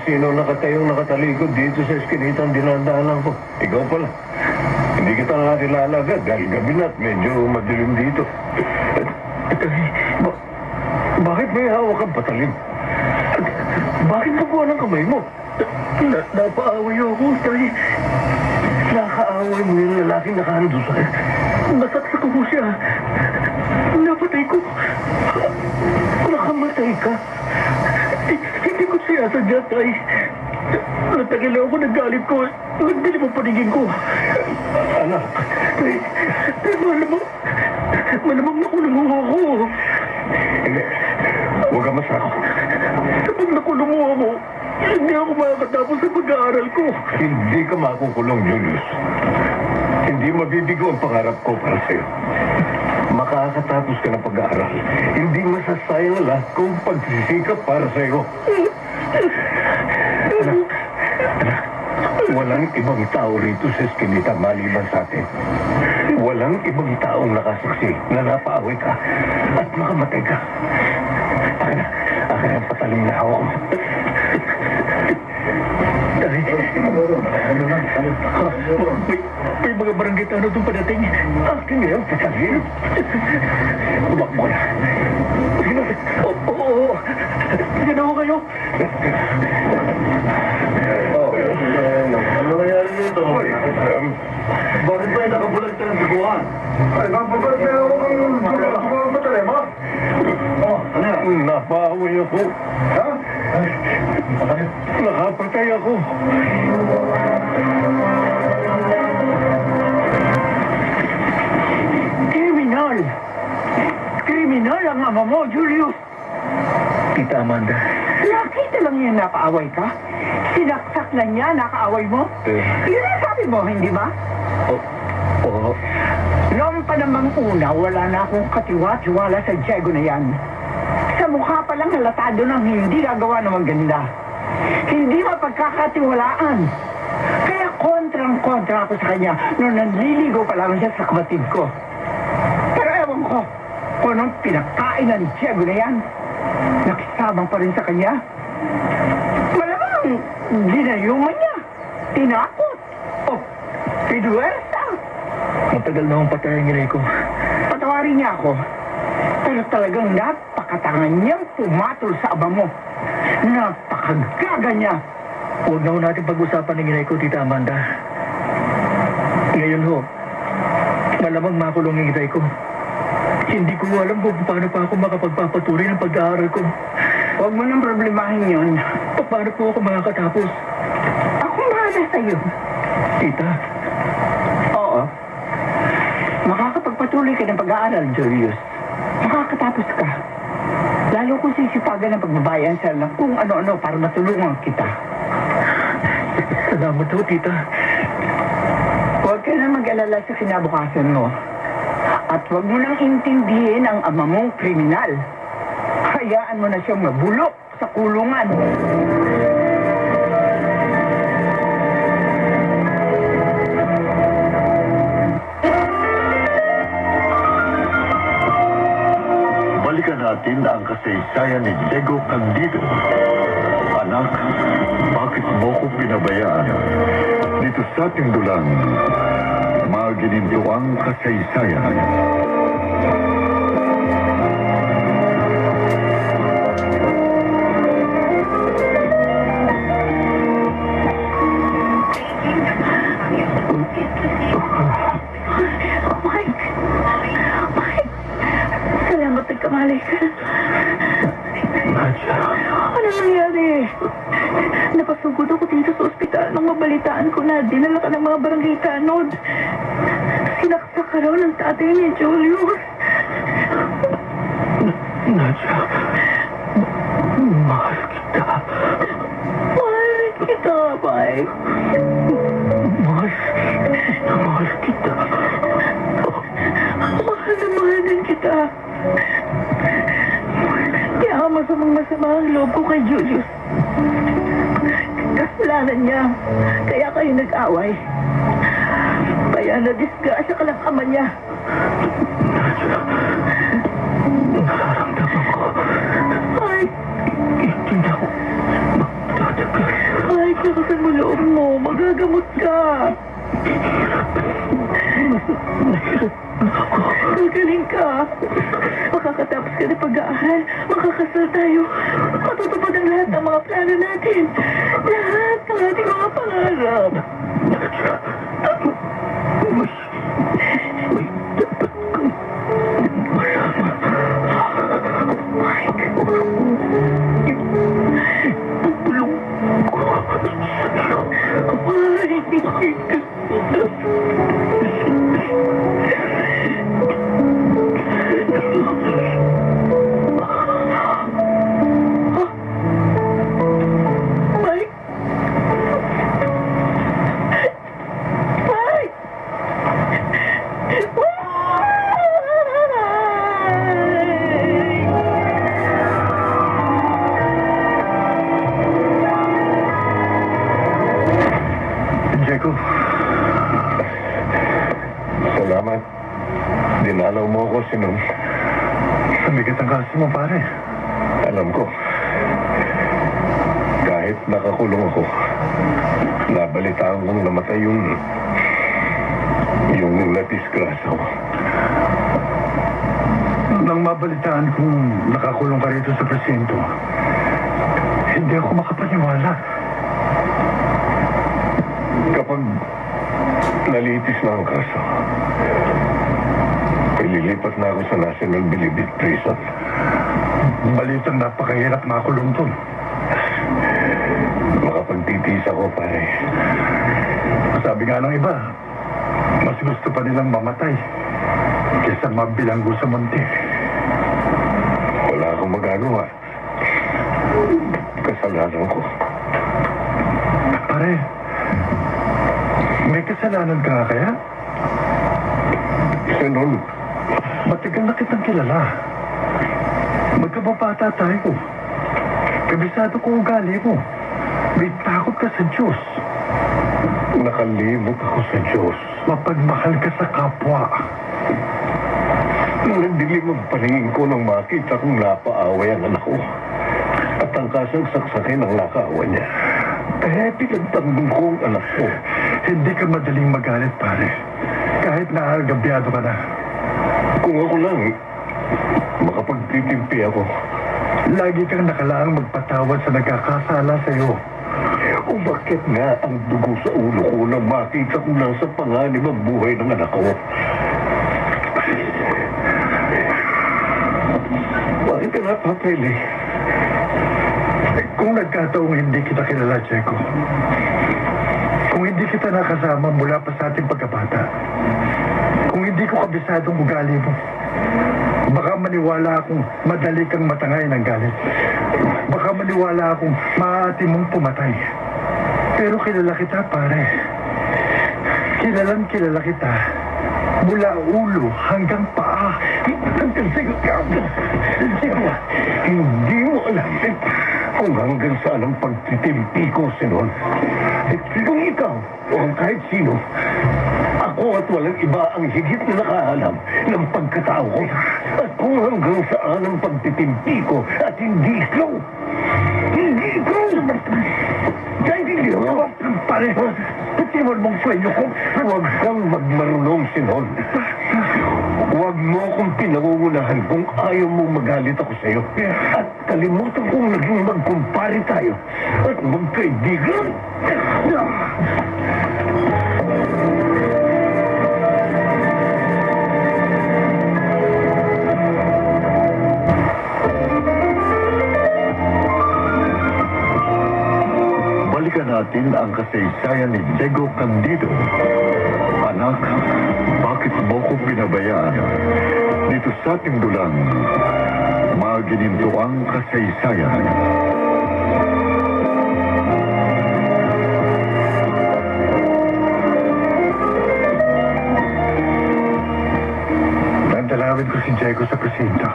sino nakatayong nakatalikod dito sa eskinitang dinadaanan ko. Ikaw pala. Hindi kita nakakilala agad dahil gabi na at medyo madilim dito. Bakit may hawak kang patalim? Bakit nakuha ng kamay mo? Napaaway ako, tay. Nakaaway mo yung lalaking nakahando sa akin. Nasaksak ko siya. Napatay ko. Nakamatay ka. Hindi ko siya sadya, tay. Natagal ako naggalit ko. Nagdilim ang paningin ko. Anak. Tay, malamang nakulong ako. Hindi. Huwag ka masako. Kapag nakulong ako, hindi ako makakatapos sa pag-aaral ko. Hindi ka makukulong, Julius. Hindi mabibigo ang pangarap ko para sa'yo. Makakatapos ka ng pag-aaral. Hindi masasayang lahat kong pagsisikap para sa'yo. Anak, walang ibang tao rito sa eskinita maliban sa atin. Walang ibang taong nakasaksi na napaaway ka at makamatay ka. Akin ang patalim na hawak mo. May mga barangay tanong itong padating. Akin ngayon, patalim. Tumakbo na. Oo. Yan ako kayo. Ano nangyari nito? Bakit ba yung nakabulag ka ng duguan? Ay, nakabulag na ako ng duguan patalim, ha? Ano yan? Napaaway ako. Ha? Nakapatay ako. Kriminal! Kriminal ang ama mo, Julius! Tita Amanda. Nakita lang niya napaaway ka? Sinaksak na niya, nakaaway mo? Yun ang sabi mo, hindi ba? Oo. Noong pa namang una, wala na akong katiwa-tiwala sa Diego na yan. Sa mukha pa lang halatado ng hindi gagawa ng maganda. Hindi mapagkakatiwalaan. Kaya kontrang-kontra ako sa kanya noong nanliligaw pa lang siya sa kapatid ko. Pero ewan ko, kung anong pinakain ng Diego na yan, nakisabang pa rin sa kanya. Malamang, ginayuman niya, tinakot, o piduwersa. Matagal na akong patay ang inay ko. Patawarin niya ako. Pero talagang napakatangan niyang pumatol sa aba mo. Napakagaga niya. Huwag na ho natin pag-usapan ng inay ko, Tita Amanda. Ngayon ho, malamang makulong ang inay ko. Hindi ko alam kung paano pa ako makapagpapatuloy ng pag-aaral ko. Huwag mo nang problemahin yun. Paano po ako makakatapos? Ako bahala sa'yo. Tita? Oo. Makakapagpatuloy ka ng pag-aaral, Julius. Makakatapos ka. Lalo kung sisipagan ng pagbabayan sa lang kung ano-ano para matulungan kita. Salamat ho, Tita. Huwag ka na mag-alala sa kinabukasan mo. At huwag mo nang intindihin ang ama mong kriminal. Hayaan mo na siyang mabulok sa kulungan. Balikan natin ang kasaysayan ni Diego Candido. Anak, bakit mo ko pinabayaan? Dito sa ating dulang, magininto ang kasaysayan. Kamalay ka. Nadja. Ano nangyari? Napasugod ako dito sa ospital nang mabalitaan ko na dinala ka ng mga barangay tanod. Sinaksak ka raw ng tatay ni Julius. Nadja. Mahal kita. Mahal kita, Mike. Mahal kita. Mahal na mahal din kita. Kaya masama ang loob ko kay Julius. Kasalanan niya. Kaya kayo nag-away. Kaya na-disgrasya ka ng ama niya. Nararamdaman ko. Ay! Hindi na ako magtatagal. Magaling ka. Makakatapos ka na pag-aaral. Makakasal tayo. Matutupad ang lahat ng mga plano natin. Lahat ng ating mga pangarap. May dapat kang marama. Mike. Tulong ko sa'yo. Mike. Mike. Jacob. Salamat. Dinalaw mo ako, Sinon. Sabigat ang kaso mo, pare. Alam ko. Kahit nakakulong ako, nabalitaan kong namatay yung nadisgrasya ko. Nang mabalitaan kong nakakulong ka rito sa presinto, hindi ako makapaniwala. Kapag nalitis na ang kaso, ililipat na ako sa National Bilibid Prison. Balitang napakahirap makulong doon. Makapagtitiis ako, pare. Sabi nga ng iba, mas gusto pa nilang mamatay kaysa mabilanggo sa munti. Wala akong magagawa. Kasalanan ko. Pare, may kasalanan ka nga kaya? Sinon, matagal na kitang kilala. Magkababata tayo. Kabisado ko ugali mo. May takot ka sa Diyos. Nakalimot ako sa Diyos. Mapagmahal ka sa kapwa. Nagdilim ang paningin ko nang makita kong napaaway ang anak ko. At ang kasang saksakin ang nakaawa niya. Kaya pinagtanggol ko ang anak ko. Hindi ka madaling magalit, pare. Kahit naagabyado ka na. Kung ako lang, makapagtitimpi ako. Lagi kang nakalaang magpatawad sa nagkakasala sa'yo. O bakit nga ang dugo sa ulo ko nang makita ko lang sa panganib ang buhay ng anak ko? Bakit ka napapili? Kung nagkataong hindi kita kilala, Checo, kung hindi kita nakasama mula pa sa ating pagkabata, kung hindi ko kabisadong ugali mo, baka maniwala akong madali kang matangay ng galit. Baka maniwala akong maaati mong pumatay. Pero kilala kita, pare. Kilalang kilala kita. Mula ulo hanggang paa. Hindi mo alam kung hanggang saan ang pagtitimpi ko, Sinon. Kung ikaw o ang kahit sino, ako at walang iba ang higit na nakaalam ng pagkatao ko. At kung hanggang saan ang pagtitimpi ko at hindi ikaw. Hindi ikaw! Kahit hindi ako, pare, patiwan mong swelyo ko. Huwag kang magmarunong, Sinon. Huwag mo akong pinangungunahan kung ayaw mo magalit ako sa'yo. At kalimutan kong naging magkumpare tayo at magkaibigan. Balikan natin ang kasaysayan ni Diego Candido. Anak, bakit mo ko pinabayaan? Dito sa ating dulang, maginintuang kasaysayan. Nandalawin ko si Diego sa presinto.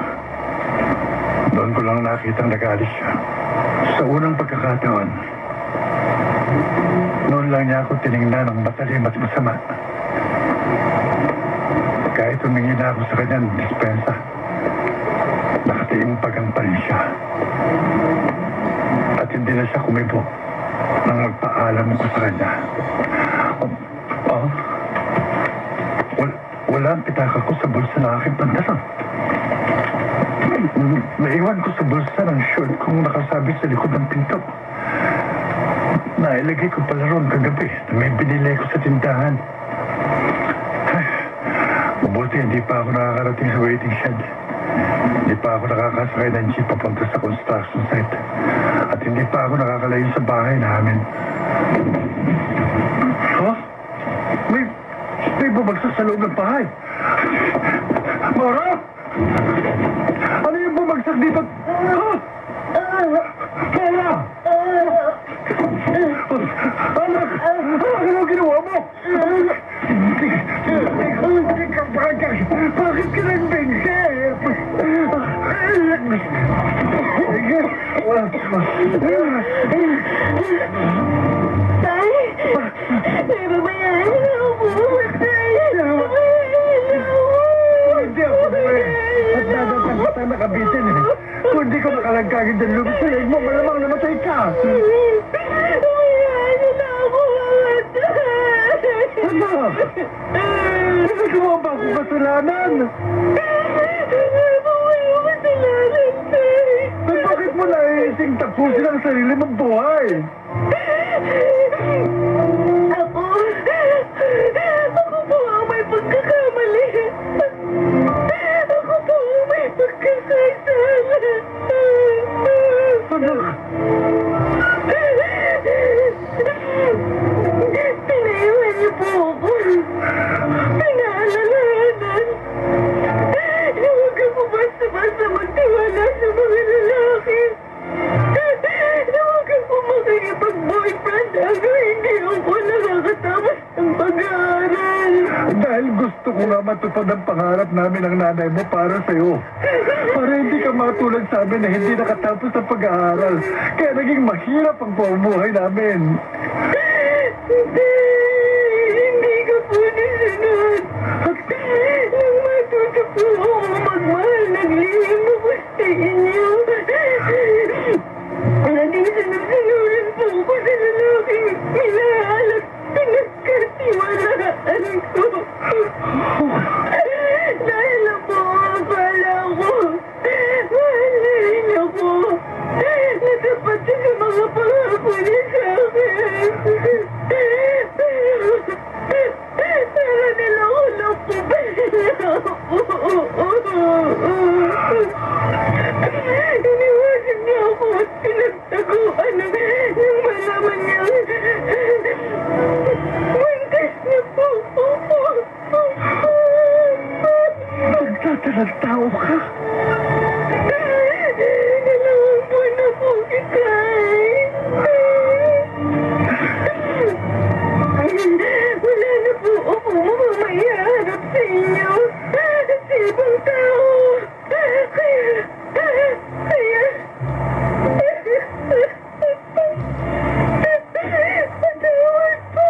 Doon ko lang nakitang nag-alis siya. Sa unang pagkakataon, noon lang niya ako tinignan ng matalim at masama. Kahit humingi na ako sa kanya ng dispensa, nakatiing pagang pa rin siya. At hindi na siya kumibo nang magpaalam ko sa kanya. Wala nawala ang pitaka ko sa bulsa ng aking pantalon. Naiwan ko sa bulsa ng short kong nakasabit sa likod ng pinto. Nailagay ko pala ron kagabi na may binili ko sa tindahan. Ay, mabuti hindi pa ako nakakarating sa waiting shed. Hindi pa ako nakakasakay ng jeep papunta sa construction site. At hindi pa ako nakakalayo sa bahay namin. Huh? May bumagsak sa loob ng bahay. Mara! Ano yung bumagsak dito? Huh? Mara! Anak! Ano ginawa mo? Bakit ka nagbigay? Tay! Tay, babayaan niyo na ako. Tay! Babayaan niyo ako. Hindi ako at dadatang kita nakabitin eh. Kung di ko makalagkagin ng lubis sa leg mo, malamang namatay ka. Babayaan niyo na ako. Anak! Nagagawa ba akong kasalanan? Babayaan kasalanan, Tay. At bakit mo naiising tapusin ang sarili mong buhay? Ako po ang may pagkakamali. Ako po ang may pagkakasala. Anak! Pinaiwan niyo po ako. Pinaalalahanan. Huwag ka po basta-basta magtiwala sa mga lalaki. Huwag ka po makikipag-boyfriend hanggang hindi ako nakakatapos ng pag-aaral. Dahil gusto ko nga matupad ang pangarap namin ng nanay mo para sa'yo. Para hindi ka matulad sa amin na hindi nakatapos ang pag-aaral. Kaya naging mahirap ang pamumuhay namin. Hindi ka po nasunod. Nang matuto po ako magmahal, naglihim ako sa inyo. Naging sunod-sunuran po ako sa lalaking minahal at pinagkatiwalaan ko. Dahil lang po akala ko, mahal na rin ako. Natapat siya sa mga pangako niya sa akin. Pero niloko lang po ba niya ako? Iniwasan niya ako at pinagtaguan nang malaman niya. Buntis na po ako. Nagtatanang tao ka. Dalawang buwan na po kita wala na po ako mamamayahanap sa inyo sa ibang tao. Kaya patawad po.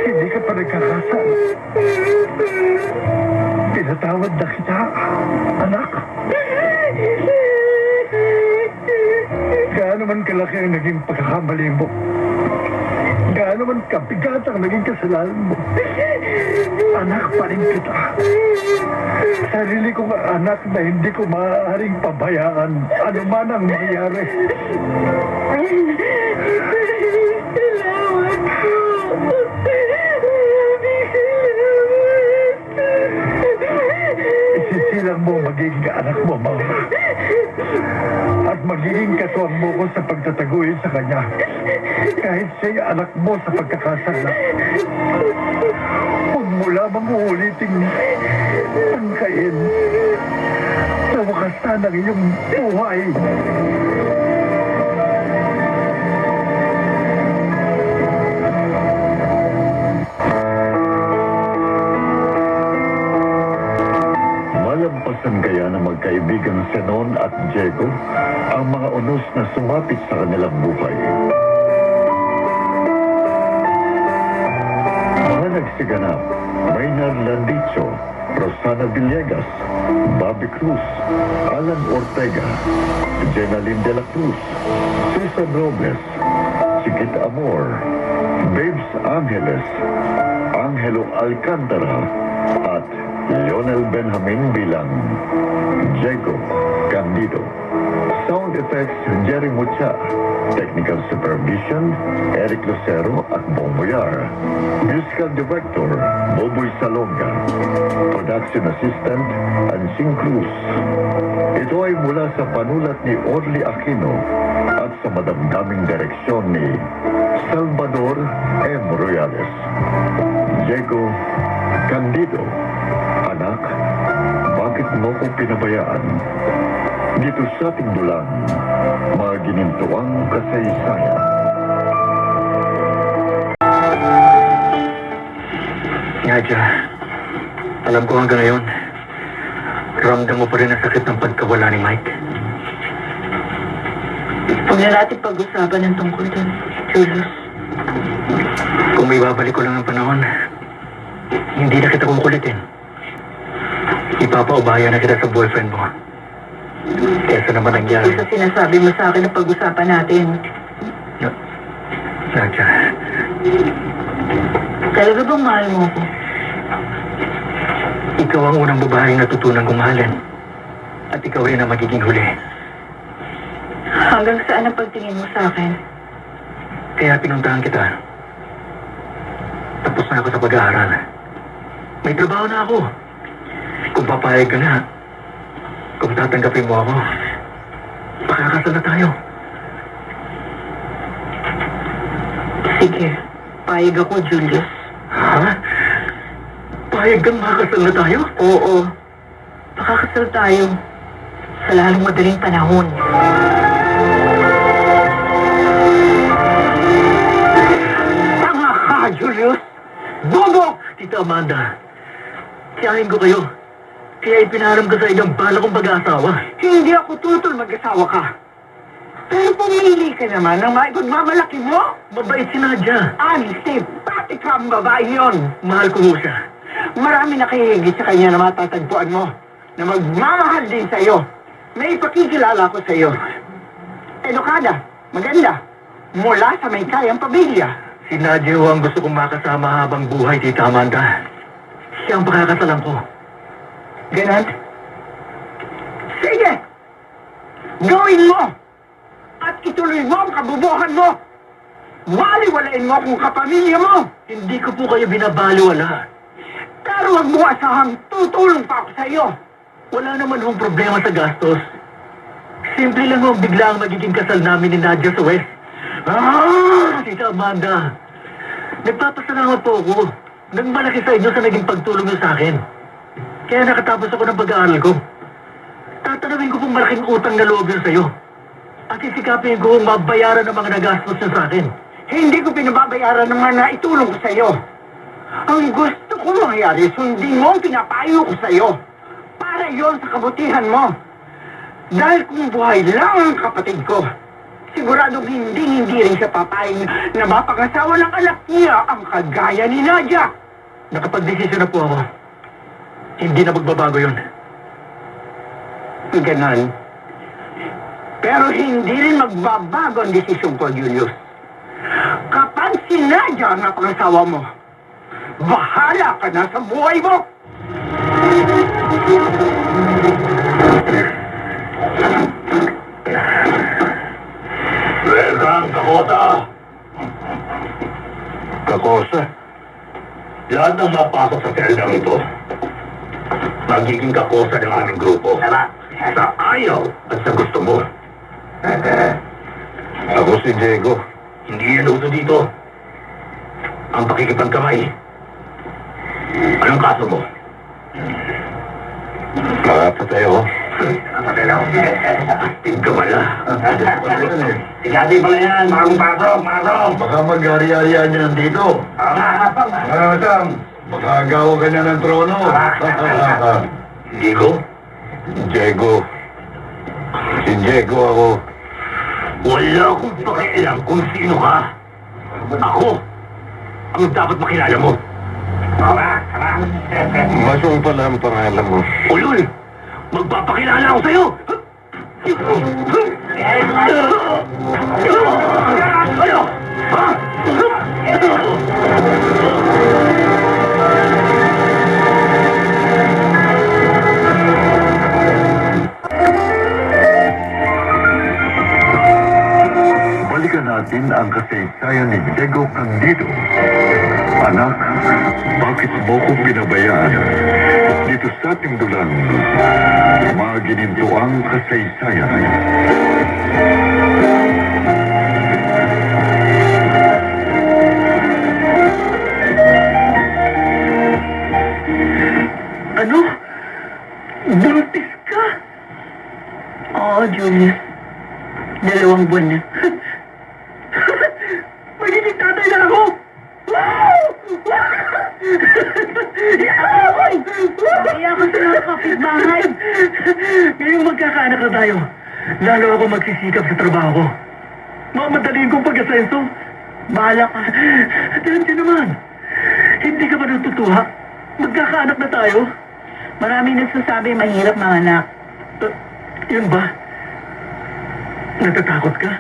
Hindi ka pa nagkakasal. Pinatawad na kita, anak. Gaano man kalaki ang naging pagkakamali mo. Gaano man kabigat ang naging kasalanan mo. Anak pa rin kita. Sarili kong anak na hindi ko maaaring pabayaan ano man ang mangyari. Salamat po. Maraming salamat. Isisilang mo magiging anak mo, Mama. At magiging katuwang mo ko sa pagtataguin sa kanya. Kahit siya'y anak mo sa pagkakasala. Huwag mo lamang uuliting tangkain sa wakasan ng iyong buhay. Malampasan kaya ng magkaibigang Zenon at Diego ang mga unos na sumapit sa kanilang buhay. Mga nagsiganap, Maynard Landicho, Rosana Villegas, Bobby Cruz, Alan Ortega, Jenaline de la Cruz, Susan Robles, Chiquit Amor, Babes Angeles, Angelo Alcantara, at Lionel Benjamin bilang Diego Candido. Sound effects, Jerry Mucha. Technical supervision, Eric Lucero at Bong Boyar. Musical director, Boboy Salonga. Production assistant, Ansing Cruz. Ito ay mula sa panulat ni Orly Aquino at sa madamdaming direksyon ni Salvador M. Royales. Diego Candido. Anak, bakit mo ko pinabayaan? Dito sa ating dulang, mga ginintuang kasaysayan. Nadia, alam ko hanggang ngayon, ramdam mo pa rin ang sakit ng pagkawala ni Mike. Huwag na natin pag-usapan ng tungkol dun, Julius. Kung may babalik ko lang ang panahon, hindi na kita kukulitin. Ipapaubaya na kita sa boyfriend mo. Kesa naman nangyari. Isa sinasabi mo sa akin na pag-usapan natin. Nadia, Talaga bang mahal mo ako? ikaw ang unang babaeng natutunan kong mahalin. At ikaw rin ang magiging huli. Hanggang saan ang pagtingin mo sa akin? Kaya pinuntahan kita. Tapos na ako sa pag-aaral. May trabaho na ako. Kung papayag ka na, kung tatanggapin mo ako, makakasal na tayo. Sige, payag ako, Julius. Ha? Payag kang makakasal na tayo? Oo, makakasal tayo sa lalong madaling panahon. Tanga ka, Julius! Bobo! Tita Amanda, tiyahin ko kayo. Kaya ipinaram ko sa inyong bala kong pag-aasawa. Hindi ako tutol mag-asawa ka. Pero pumili ka naman ng maipagmamalaki mo. Mabait si Nadia. Honestly, pati ka ang babae yon. Mahal ko mo siya. Marami nakihigit sa kanya na matatagpuan mo na magmamahal din sa'yo. May ipakikilala ko sa'yo. Edukada, maganda, mula sa may kayang pamilya. Si Nadia ho ang gusto kong makasama habang buhay, Tita Amanda. Siya ang pakakasalan ko. Ganon? Sige! Gawin mo! At ituloy mo ang kabubuhan mo! Waliwalain mo kung kapamilya mo! Hindi ko po kayo binabaliwala. Pero wag mo asahang tutulong pa ako sa iyo! Wala naman hong problema sa gastos. Simple lang ho, bigla ang magiging kasal namin ni Nadia sa West. Tita Amanda, nagpapasalamat po ako. Nang malaki sa inyo sa naging pagtulong niyo sa akin. Kaya nakatapos ako ng pag-aaral ko. Tatanawin ko pong malaking utang na loob yun sa'yo. At isikapin ko mabayaran ng mga nagastos niyo sa akin. Hindi ko pinababayaran ng mga naitulong ko sa iyo. Ang gusto ko mangyari, sundin mo ang pinapayo ko sa iyo. Para yon sa kabutihan mo. Dahil kung buhay lang ang kapatid ko, siguradong hindi rin siya papayag na mapangasawa ng anak niya ang kagaya ni Nadia. Nakapag-desisyon na po ako. Hindi na magbabago yun. Ganon. Pero hindi rin magbabago ang desisyon ko, Julius. Kapag si Nadia ang napangasawa mo, bahala ka na sa buhay mo! Welcome, Kakota! Kakosa, lahat ng mapasok sa seldang ito, magiging kakosa ng aming grupo. Sa ayaw at sa gusto mo. Ako si Diego. Hindi yan uso dito. Ang pakikipagkamay. Anong kaso mo? Makapatay ako. Nakapatay ako. Astig ka pala. Sigati pala yan. Pasok. Baka mag-ari-arihan niya nandito. Baka agaw ka niya ng trono. Diego? Diego. Si Diego ako. Wala akong pakialam kung sino ka. Ako ang dapat makilala mo. Masong pala ang pangalan mo. Ulol! Magpapakilala ako sa'yo! Ano? Ha? Balikan natin ang kasaysayan ni Diego Candido. Anak, bakit mo ko pinabayaan? Dito sa ating dulan, magininto ang kasaysayan. Ano? Buntis ka? Oo, Julius. 2 buwan na. Magiging tatay na ako! Wow! Kaya kasi mga kapitbahay. Ngayong magkakaanak na tayo, lalo ako magsisikap sa trabaho ko. Mamadaliin kong pag-asenso. Bahala ka. Dante naman, hindi ka ba natutuwa? Magkakaanak na tayo? Maraming nagsasabi mahirap mga anak. Yun ba? Natatakot ka?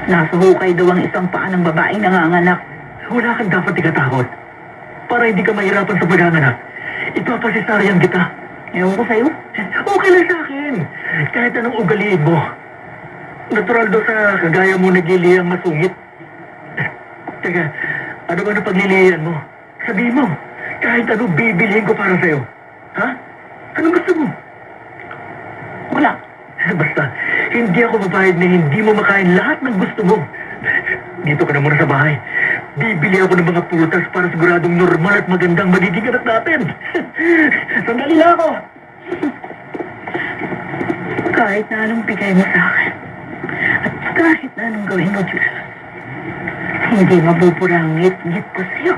Nasa hukay daw ang isang paa ng babaeng nanganganak. Wala kang dapat ikatakot. Para hindi ka mahirapan sa pag-aanganak. Ipapasisaryan kita. Ewan ko sa'yo. Okay lang sa akin. Kahit anong ugaliin mo. Natural daw sa kagaya mo nagliliyang masungit. Teka, ano ba na pagliliyan mo? Sabihin mo, kahit ano bibilihin ko para sa'yo. Ha? Anong gusto mo? Wala. Basta, hindi ako babayad na hindi mo makain lahat ng gusto mo. Dito ka na muna sa bahay. Bibili ako ng mga prutas para siguradong normal at magandang magiging anak natin. Sandali lang ako. Kahit na anong bigay mo sa akin. At kahit na anong gawin mo, Diyos. Hindi mabubura-ngit-ngit ko sa'yo.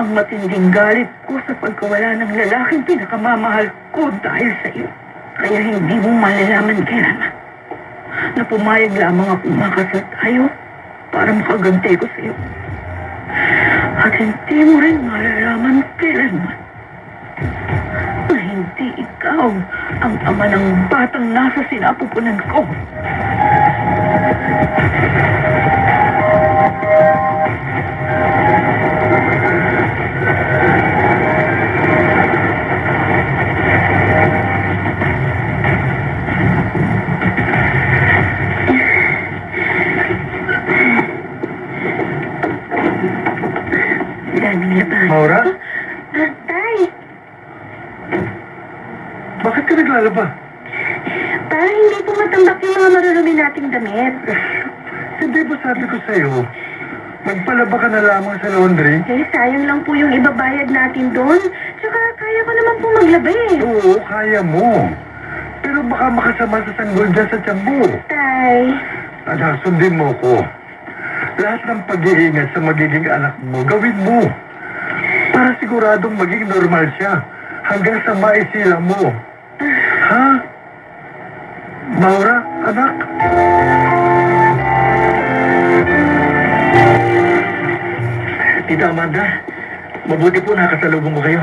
Ang matinding galit ko sa pagkawala ng lalaking pinakamamahal ko dahil sa'yo. Kaya hindi mo malalaman kailanman na pumayag lamang ako makasal tayo para makaganti ko sa'yo. At hindi mo rin malalaman kailanman na hindi ikaw ang ama ng batang nasa sinapupunan ko. Daming laban. Maura, Tay, bakit ka naglalaba? para hindi po matambak yung mga marurumi nating damit. Hindi ba sabi ko sa'yo, magpalaba ka na lamang sa laundry? Eh, sayang lang po yung ibabayad natin doon. Tsaka kaya ko naman po maglaba eh. Oo, kaya mo. Pero baka makasama sa sanggol dyan sa tiyan mo. Tay, Anak, sundin mo ko. Lahat ng pag-iingat sa magiging anak mo, gawin mo. Para siguradong maging normal siya hanggang sa maisilang mo. Ha? Maura, anak? Tita Amanda, mabuti po nakasalubong ko kayo.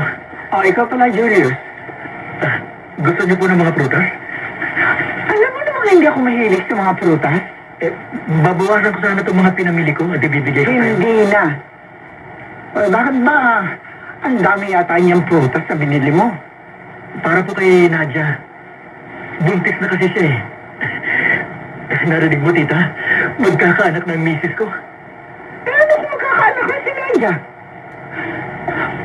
Ikaw pala, Julius. Gusto niyo po ng mga prutas? Alam mo naman hindi ako mahilig sa mga prutas. Babawasan ko sana itong mga pinamili ko at ibibigay ko kayo. Hindi na. Bakit ba ang dami yata niyang prutas na binili mo? Para po kay Nadia. Buntis na kasi siya eh. Narinig mo, tita? Magkakaanak ng misis ko. Ano kung magkakaanak na si Nadia?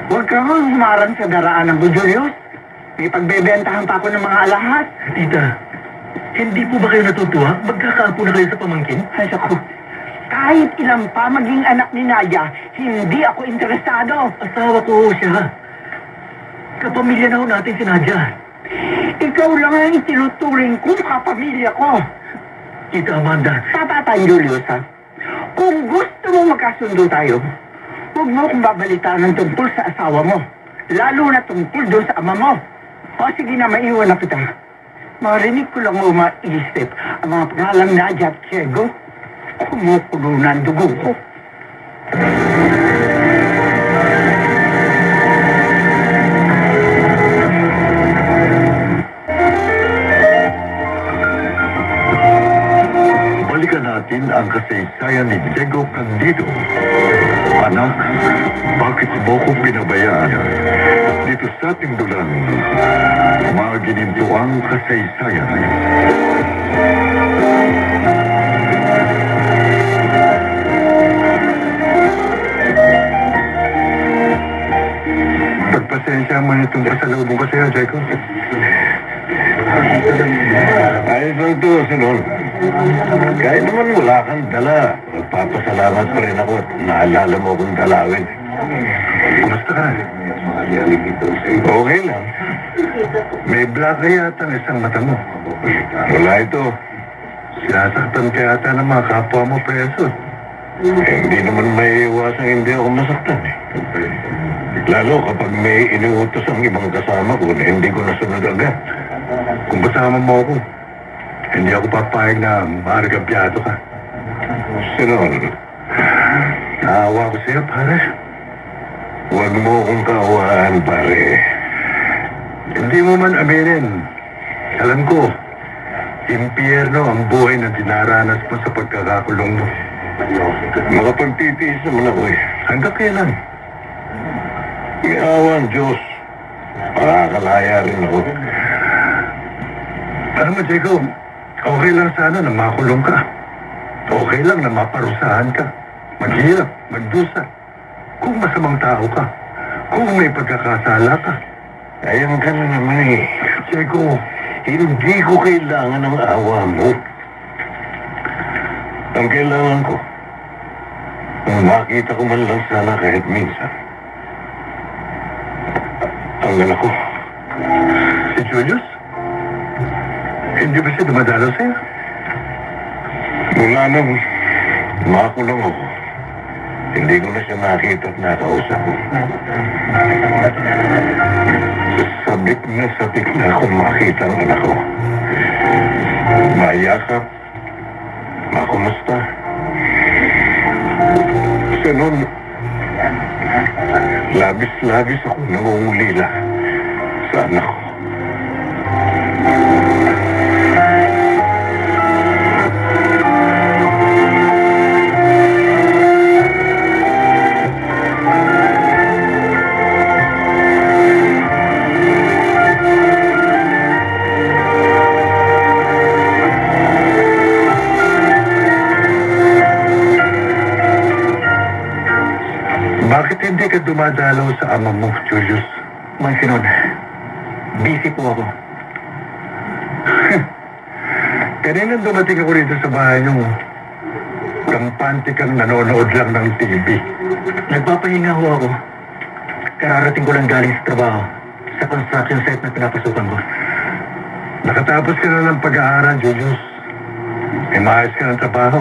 Huwag kang humarang sa daraanan ko, Julius. May pagbebentahan pa ako ng mga alahas. Tita, hindi po ba kayo natutuwa? Magkakaapo na kayo sa pamangkin? Ay, saku. Kahit ilan pa maging anak ni Nadia, hindi ako interesado. Asawa ko siya. Kapamilya na ho natin si Nadia. Ikaw lang ang itinuturing kong kapamilya ko. Tita Amanda, Tatatan, Julius, ha? Kung gusto mo magkasundo tayo, huwag mo akong babalitaan ng tungkol sa asawa mo. Lalo na tungkol doon sa ama mo. O sige na, maiwan na kita. Marinig ko lang mo maisip ang mga pangalang Nadia at Diego. Kumukulo na ang dugo ko. natin ang kasaysayan ni Diego Candido. Anak, bakit mo ko pinabayaan? Dito sa ating dulang, magininto ang kasaysayan. Pagpasensya mo nitong pasalubong ko sa'yo, Diego. Ayos lang to, Senor. Kahit naman wala kang dala, magpapasalamat pa rin ako at naalala mo akong dalawin. Kumusta ka? Okay lang. May black na yata ang isang mata mo. Wala ito. Sinasaktan ka yata ng mga kapwa mo preso. Hindi naman may iwasang hindi ako masaktan eh. Lalo kapag may iniutos ang ibang kasama ko na hindi ko nasunod agad. Kung kasama mo ako, hindi ako papayag na maargabyado ka. Senor, Naawa ko sa'yo, pare. huwag mo akong kaawaan, pare. Hindi mo man aminin. Alam ko, impyerno ang buhay na dinaranas mo sa pagkakakulong mo. Makapagtitiis naman ako eh. Hanggang kailan? May awa ang Diyos. Makakalaya rin ako. Alam mo, Diego, okay lang sana na makulong ka. Okay lang na maparusahan ka. Maghirap, magdusa. Kung masamang tao ka. Kung may pagkakasala ka. Ayan ka na naman eh. Diego, Hindi ko kailangan ng awa mo. Ang kailangan ko, kung makita ko man lang sana kahit minsan, ang anak ko. si Julius? Hindi ba siya dumadalo sa'yo? Mula nang makulong ako, hindi ko na siya nakita at nakausap. Sabik na akong makita ang anak ko. Mayakap, makumusta. Kasi noon, labis akong nangungulila sa anak ko. Bakit hindi ka dumadalaw sa ama mo, Julius? Monsignor, busy po ako. Kanina dumating ako rito sa bahay niyo, kampante kang nanonood lang ng TV. Nagpapahinga ho ako. Kararating ko lang galing sa trabaho sa construction site na pinapasukan ko. Nakatapos ka na ng pag-aaral, Julius. May maayos ka ng trabaho.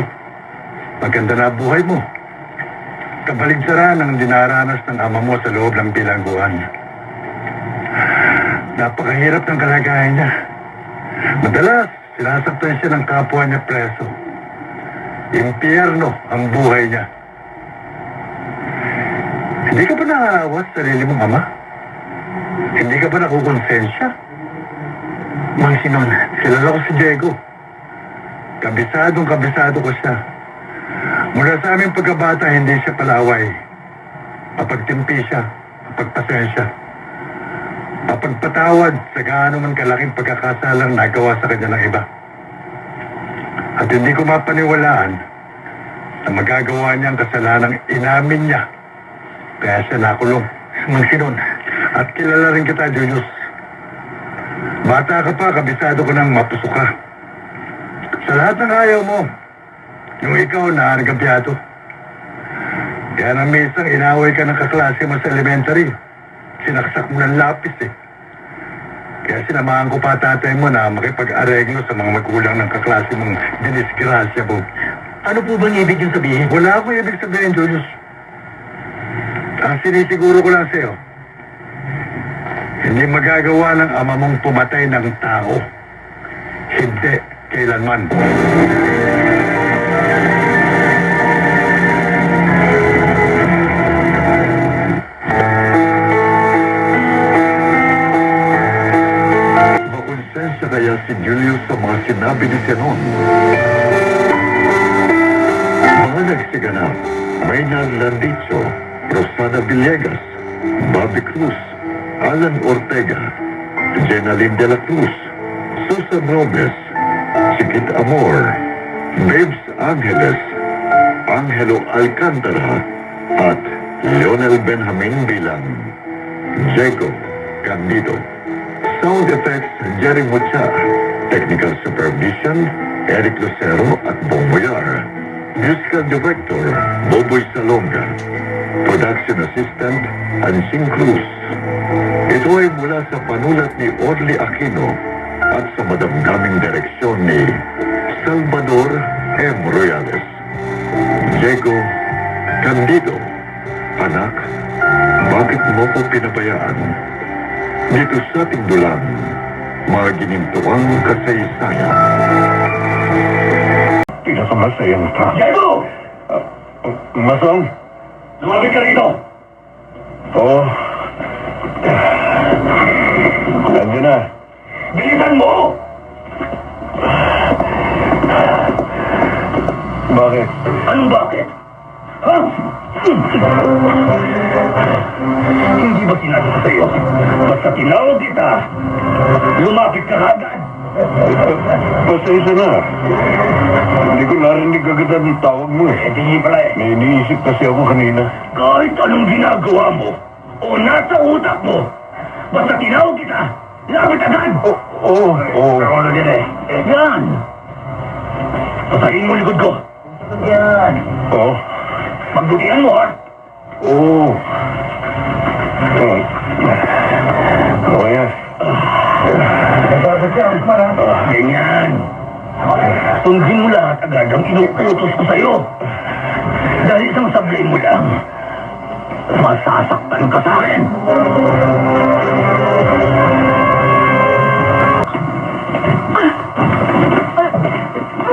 Maganda na buhay mo. Kabaligtaran ang dinaranas ng ama mo sa loob ng bilangguan. Napakahirap ng kalagayan niya. Madalas, sinasaktan siya ng kapwa niya preso. Impyerno ang buhay niya. Hindi ka ba naawa sa sarili mong ama? Hindi ka ba nakukonsensya? Monsignor, Kilala ko si Diego. Kabisado ko siya. Mula sa aming pagkabata, hindi siya palaway. Mapagtimpi siya, mapagpasensya. Mapagpatawad sa gaano man kalaking pagkakasalang nagawa sa kanya ng iba. At hindi ko mapaniwalaan na magagawa niya ang kasalanang inamin niya. Kaya siya nakulong. Monsignor, At kilala rin kita, Julius. Bata ka pa, kabisado ko nang mapuso ka. Sa lahat ng ayaw mo, yung ikaw na nagkapiyato. Kaya na minsan inaway ka ng kaklase mo sa elementary. Sinaksak mo ng lapis eh. Kaya sinamahan ko pa tatay mo na makipag-areglo sa mga magulang ng kaklase mong dinisgrasya mo. ano po bang ibig yung sabihin? Wala akong ibig sabihin, Julius. Ang sinisiguro ko lang sa'yo, hindi magagawa ng ama mong pumatay ng tao. Hindi kailanman. Makonsensya kaya si Julius sa mga sinabi ni Zenon. Nagsiganap, Maynard Landicho, Rosana Villegas, Bobby Cruz, Alan Ortega, Jenaline de la Cruz, Susan Robles, Chiquit Amor, Babes Angeles, Angelo Alcantara, at Leonel Benjamin bilang Diego Candido. Sound effects, Jerry Mucha. Technical supervision, Eric Lucero at Bong Boyar. Musical director, Boboy Salonga. Production assistant, Ansing Cruz. Ito ay mula sa panulat ni Orly Aquino at sa madamdaming direksyon ni Salvador M. Royales. Diego Candido. Anak, bakit mo ko pinabayaan? Dito sa ating dulang, mga ginintuang kasaysayan. Pinakamasayang tao. Diego! Masong? Lumapit ka rito! Oo. Nandiyan na. Bilisan mo! Bakit? Anong bakit? Ha? Hindi ba sinabi ko sa'yo? Basta tinawag kita, lumapit ka agad. Pasensya na. Hindi ko narinig agad ang tawag mo eh. Hindi pala eh. May iniisip kasi ako kanina. Kahit anong ginagawa mo, o nasa utak mo, basta tinawag kita, lapit agad. Oo. Ano din eh? Yan! Pasahin mo likod ko. Yan. Oo. Pagbutihan mo ha. Oo. Okay yan. Ganyan. Sundin mo lahat agad ang inuutos ko sa'yo. Dahil isang sablay mo lang, masasaktan ka sa akin.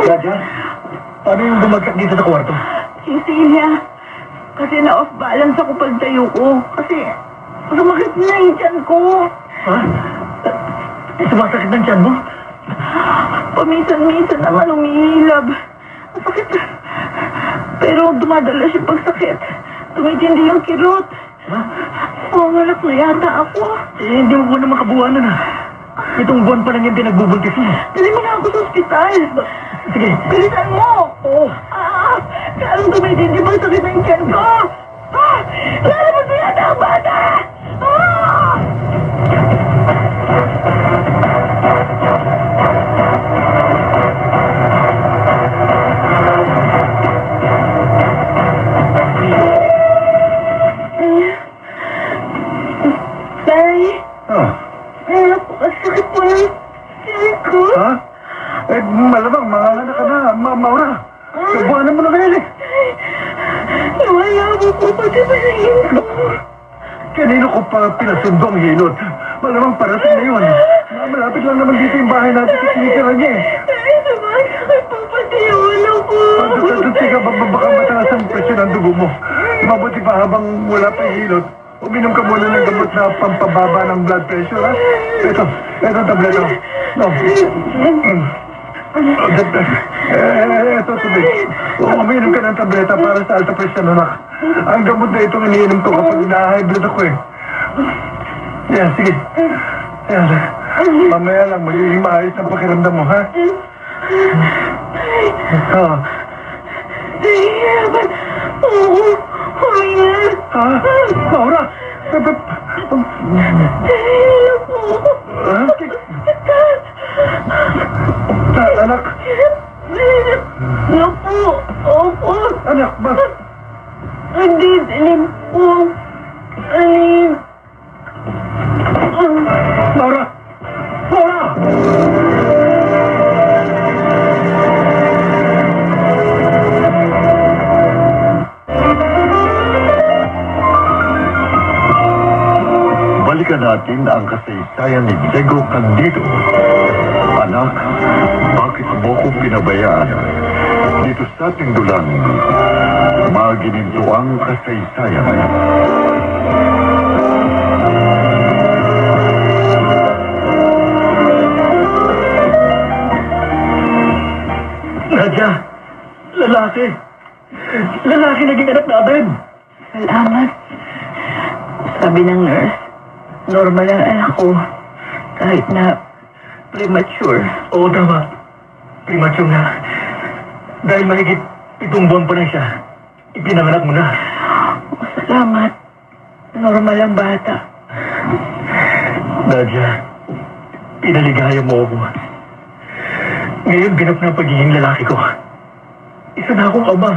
Raja, paano yung bumagsak dito sa kwarto? Si Celia, kasi na-off balance ako pagtayo ko. Kasi sumakit na yung tiyan ko. Ha? Sumasakit ng tiyan mo? Paminsan-minsan naman umihilab. Ang sakit. Pero dumadala siya pagsakit. Tumitindi yung kirot. Ha? Pumalak na yata ako. Hindi mo muna makabuhanan ha. Itong buwan pa lang yung pinagbubuntis mo. Dali mo na ako sa ospital. Sige. Bilisan mo! Oo. Lalong tumitindi pagsakit ng tiyan ko. Lalabas na yata ang bata! Tay, napakasakit po ng tiyan ko. Ha? Eh, malamang mangalan ka na, Maura. Subuhanan mo na ngayon eh. Nawala mo po pati malayin ko. Kanino ko pa pinasundo ang hilot? Malamang parating na yun. Malapit lang naman dito yung bahay natin sa sinitira niya eh. Ay, sumasakit po pati yung ulo ko. Teka, baka mataas ang presyon ng dugo mo. Mabuti pa habang wala pa yung hilot. Uminom ka muna ng gamot na pampababa ng blood pressure, ha? Ito ang tableto. No. Ito, tubig. Uminom ka ng tableta para sa alta presyon, anak. Ang gamot na itong iniinom ko kapag na-high blood ako eh. Yan, sige. Yan. Mamaya lang, magiging maayos ang pakiramdam mo, ha? Nahihirapan. Oo, huminga. Ha? Maura! Nahihirap po. Ha? Anak! Nahihirap na po. Opo. Anak, ba? Hindi, dilim po. Alim. Maura! Maura! Balikan natin ang kasaysayan ni Diego Candido. Anak, bakit mo ko pinabayaan? Dito sa ating dulang, mga ginintuang kasaysayan. Nadya, lalaki. Lalaki naging anak natin. Salamat. Sabi ng nurse, normal ang anak ko. Kahit na premature. Oo, tama. Premature na. Dahil mahigit 7 buwan pa lang siya, ipinanganak mo na. Salamat. Normal ang bata. Nadia, pinaligaya mo ako. Ngayon, ganap na ang pagiging lalaki ko. Isa na akong ama.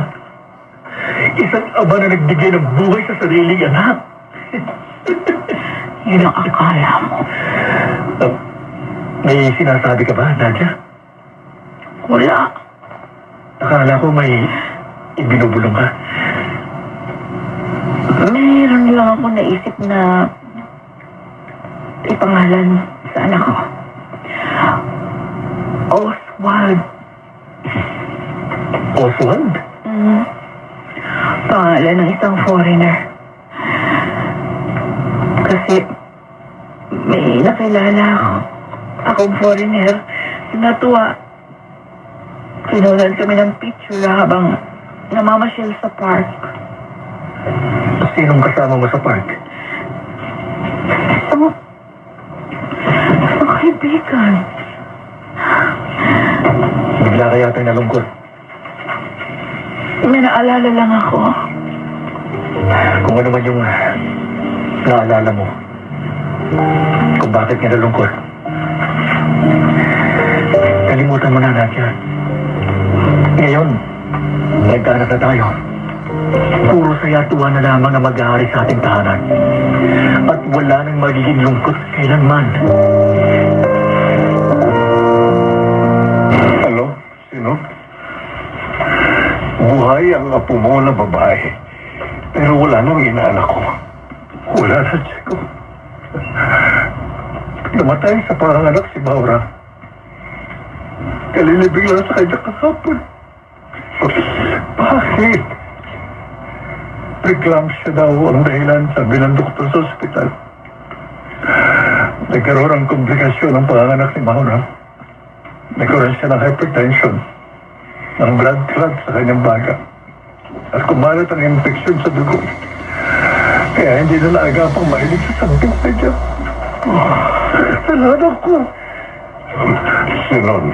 Isang ama na nagbigay ng buhay sa sariling anak. Yun ang akala mo. May sinasabi ka ba, Nadia? Wala. Akala ko may ibinubulong ka. Mayroon lang ako naisip na ipangalan sa anak ko. Oswald. Oswald? Pangalan ng isang foreigner. Kasi may nakilala akong foreigner. Natuwa. Sinulan kami ng picture habang namamasyal sa park. Sinong kasama mo sa park? Ang kaibigan. Bigla ka yata nalungkot. May naalala lang ako. Kung ano man yung naalala mo. Kung bakit ka nalungkot. Kalimutan mo na, Nadia. Ngayon, nagkaanak na tayo. Puro saya tuwa na lamang ang mag-aari sa ating tahanan. At wala nang magiging lungkot kailanman. Ano? Sino? Buhay ang apo mo na babae. Pero wala nang inaanak ko. Wala na, Chico. Namatay sa panganak si Maura. Kalilibig lang sa kanya kahapon. Bakit? Preeclampsia daw ang dahilan, sabi ng doktor sa ospital. Nagkaroon ang komplikasyon ng panganak ni Maura. Nagkaroon siya ng hypertension, ng blood clot sa kanyang baga. At kumalat ang infeksyon sa dugo. Kaya hindi na naagapang mailig sa samping medyo. Salamat ko. Sinon,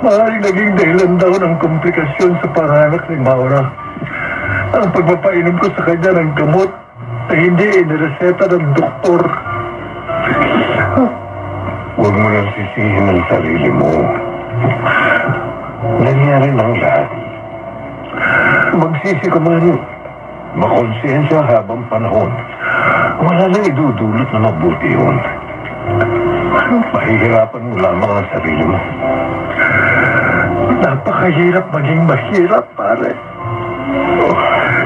Maaaring naging dahilan daw ng komplikasyon sa panganak ni Maura. Ang pagpapainom ko sa kanya ng gamot na hindi inireseta ng doktor. huwag mo nang sisihin ang sarili mo. Nangyari ng lahat. Magsisi ka man. Makonsensya habang panahon. Wala nang idudulot na mabuti yun. Mahihirapan mo lamang ang sarili mo. Napakahirap maging mahirap, pare.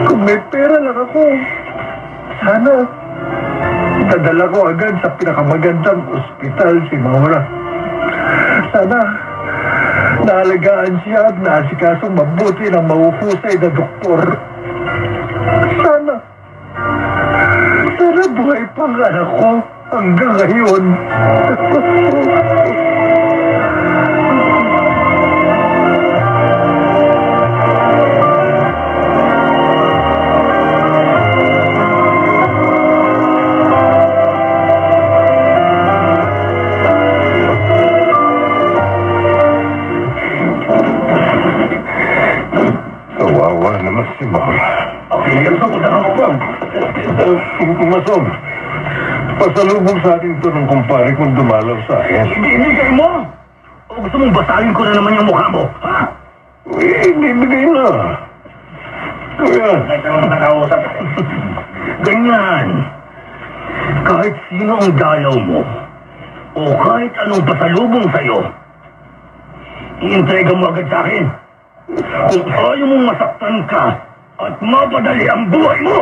Kung may pera lang ako, sana dadala ko agad sa pinakamagandang ospital si Maura. Sana naalagaan siya at naasikasong mabuti ng mahuhusay na doktor. Sana buhay pa ang anak ko hanggang ngayon. Kawawa naman si Maura. Masom, pasalubong sa akin ito ng kumpare kong dumalaw sa akin. Ibigay mo! O gusto mong basahin ko na naman yung mukha mo? Ha? Ibigay na. Kuya. Ganyan. Kahit sino ang dalaw mo, o kahit anong pasalubong sa'yo, iintrega mo agad sa akin. Kung ayaw mong masaktan ka at mapadali ang buhay mo!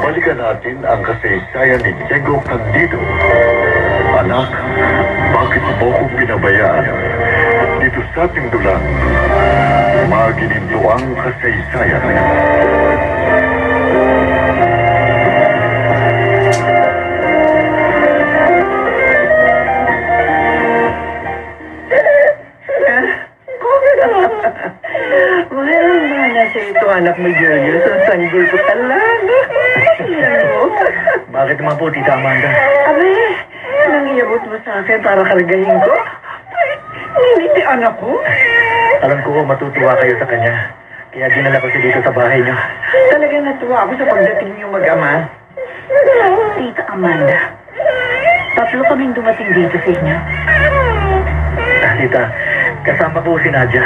Balikan natin ang kasaysayan ni Diego Candido. Anak, bakit mo ko pinabayaan? Dito sa ating dulang, magininto ang kasaysayan. mo, Julius. Ang sanggol ko talaga. Yan mo. Bakit naman po, Tita Amanda? Abe, nang iabot mo sa akin para kargahin ko? Hindi si anak ko. Alam ko matutuwa kayo sa kanya. Kaya dinala ko siya dito sa bahay niyo. Talagang natuwa ako sa pagdating niyong mag-ama. Tita Amanda, tatlo kaming dumating dito sa inyo. Tita, kasama po si Nadia.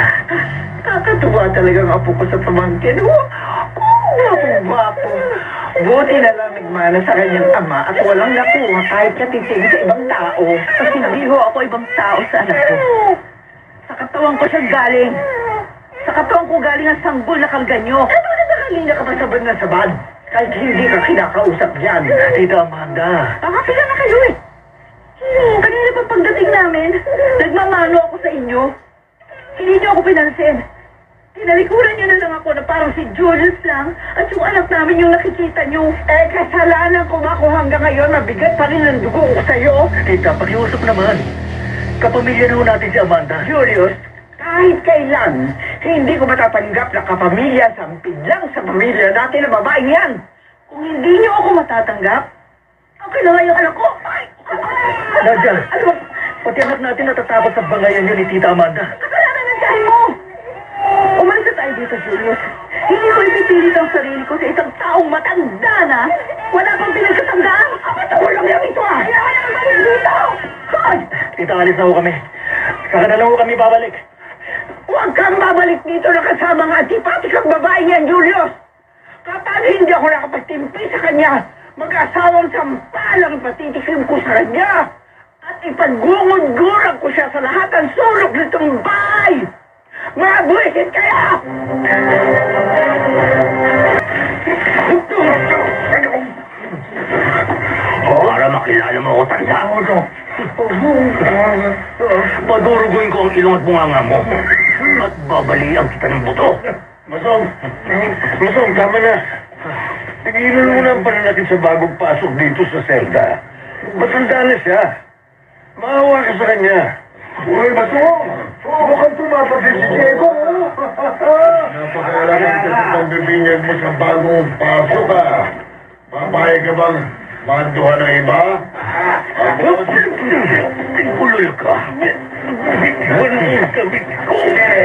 Nakakatuwa talagang apo ko sa pamangkin. Gwapo. Buti na lang nagmana sa kanyang ama at walang nakuha kahit katiting sa ibang tao. Kasi hindi ho ako ibang tao sa anak ko. Sa katawan ko siya galing. Sa katawan ko galing ang sanggol na karga nyo. Ano na nakalina ka pa sabad na sabad? Kahit hindi ka kinakausap dyan. Tita Amanda. Pakapila na kayo eh. Kanina pa pagdating namin, nagmamano ako sa inyo. Hindi niyo ako pinansin. Tinalikuran niyo na lang ako na parang si Julius lang at yung anak namin yung nakikita niyo. Kasalanan ko nga kung hanggang ngayon mabigat pa rin ang dugo ko sa'yo. Tita, pakiusap naman. Kapamilya na ho natin si Amanda. Julius, kahit kailan, hindi ko matatanggap na kapamilya sampid lang sa pamilya natin na babaeng yan. Kung hindi niyo ako matatanggap, okay na nga yung anak ko. Nadia, Ano ba? pati anak natin natatakot sa bangayan yun ni Tita Amanda. Kasalanan ng tiyahin mo! Umalis na tayo dito, Julius. Hindi ko ipipilit ang sarili ko sa isang taong matanda na wala pang pinagkatandaan. Ako lang yan ito ah! Kaya kaya naman dito! Hoy! Tita, alis na ho kami. Saka na lang ho kami babalik. Huwag kang babalik dito na kasama ang antipati kang babae niyan, Julius! Kapag hindi ako nakapagtimpi sa kanya, mag-asawang sampalang patitikim ko sa kanya at ipagungod-gurang ko siya sa lahat ng sulok nitong bahay! Mga buwisit kaya! Para makilala mo ako, tanda. Paduruguin ko ang ilong at bunganga mo. At babalian kita ng buto. Masong, tama na. Tigilan mo na ang pananakit sa bagong pasok dito sa selda. Matanda na siya. Maawa ka sa kanya. Uy, Masong! Mukhang tumapagin si Diego. Napakalaking kasi pang bibinyag mo sa bagong pasok, ha? Papayag ka bang manduhan ng iba? Ulol ka. Walang gabi ko.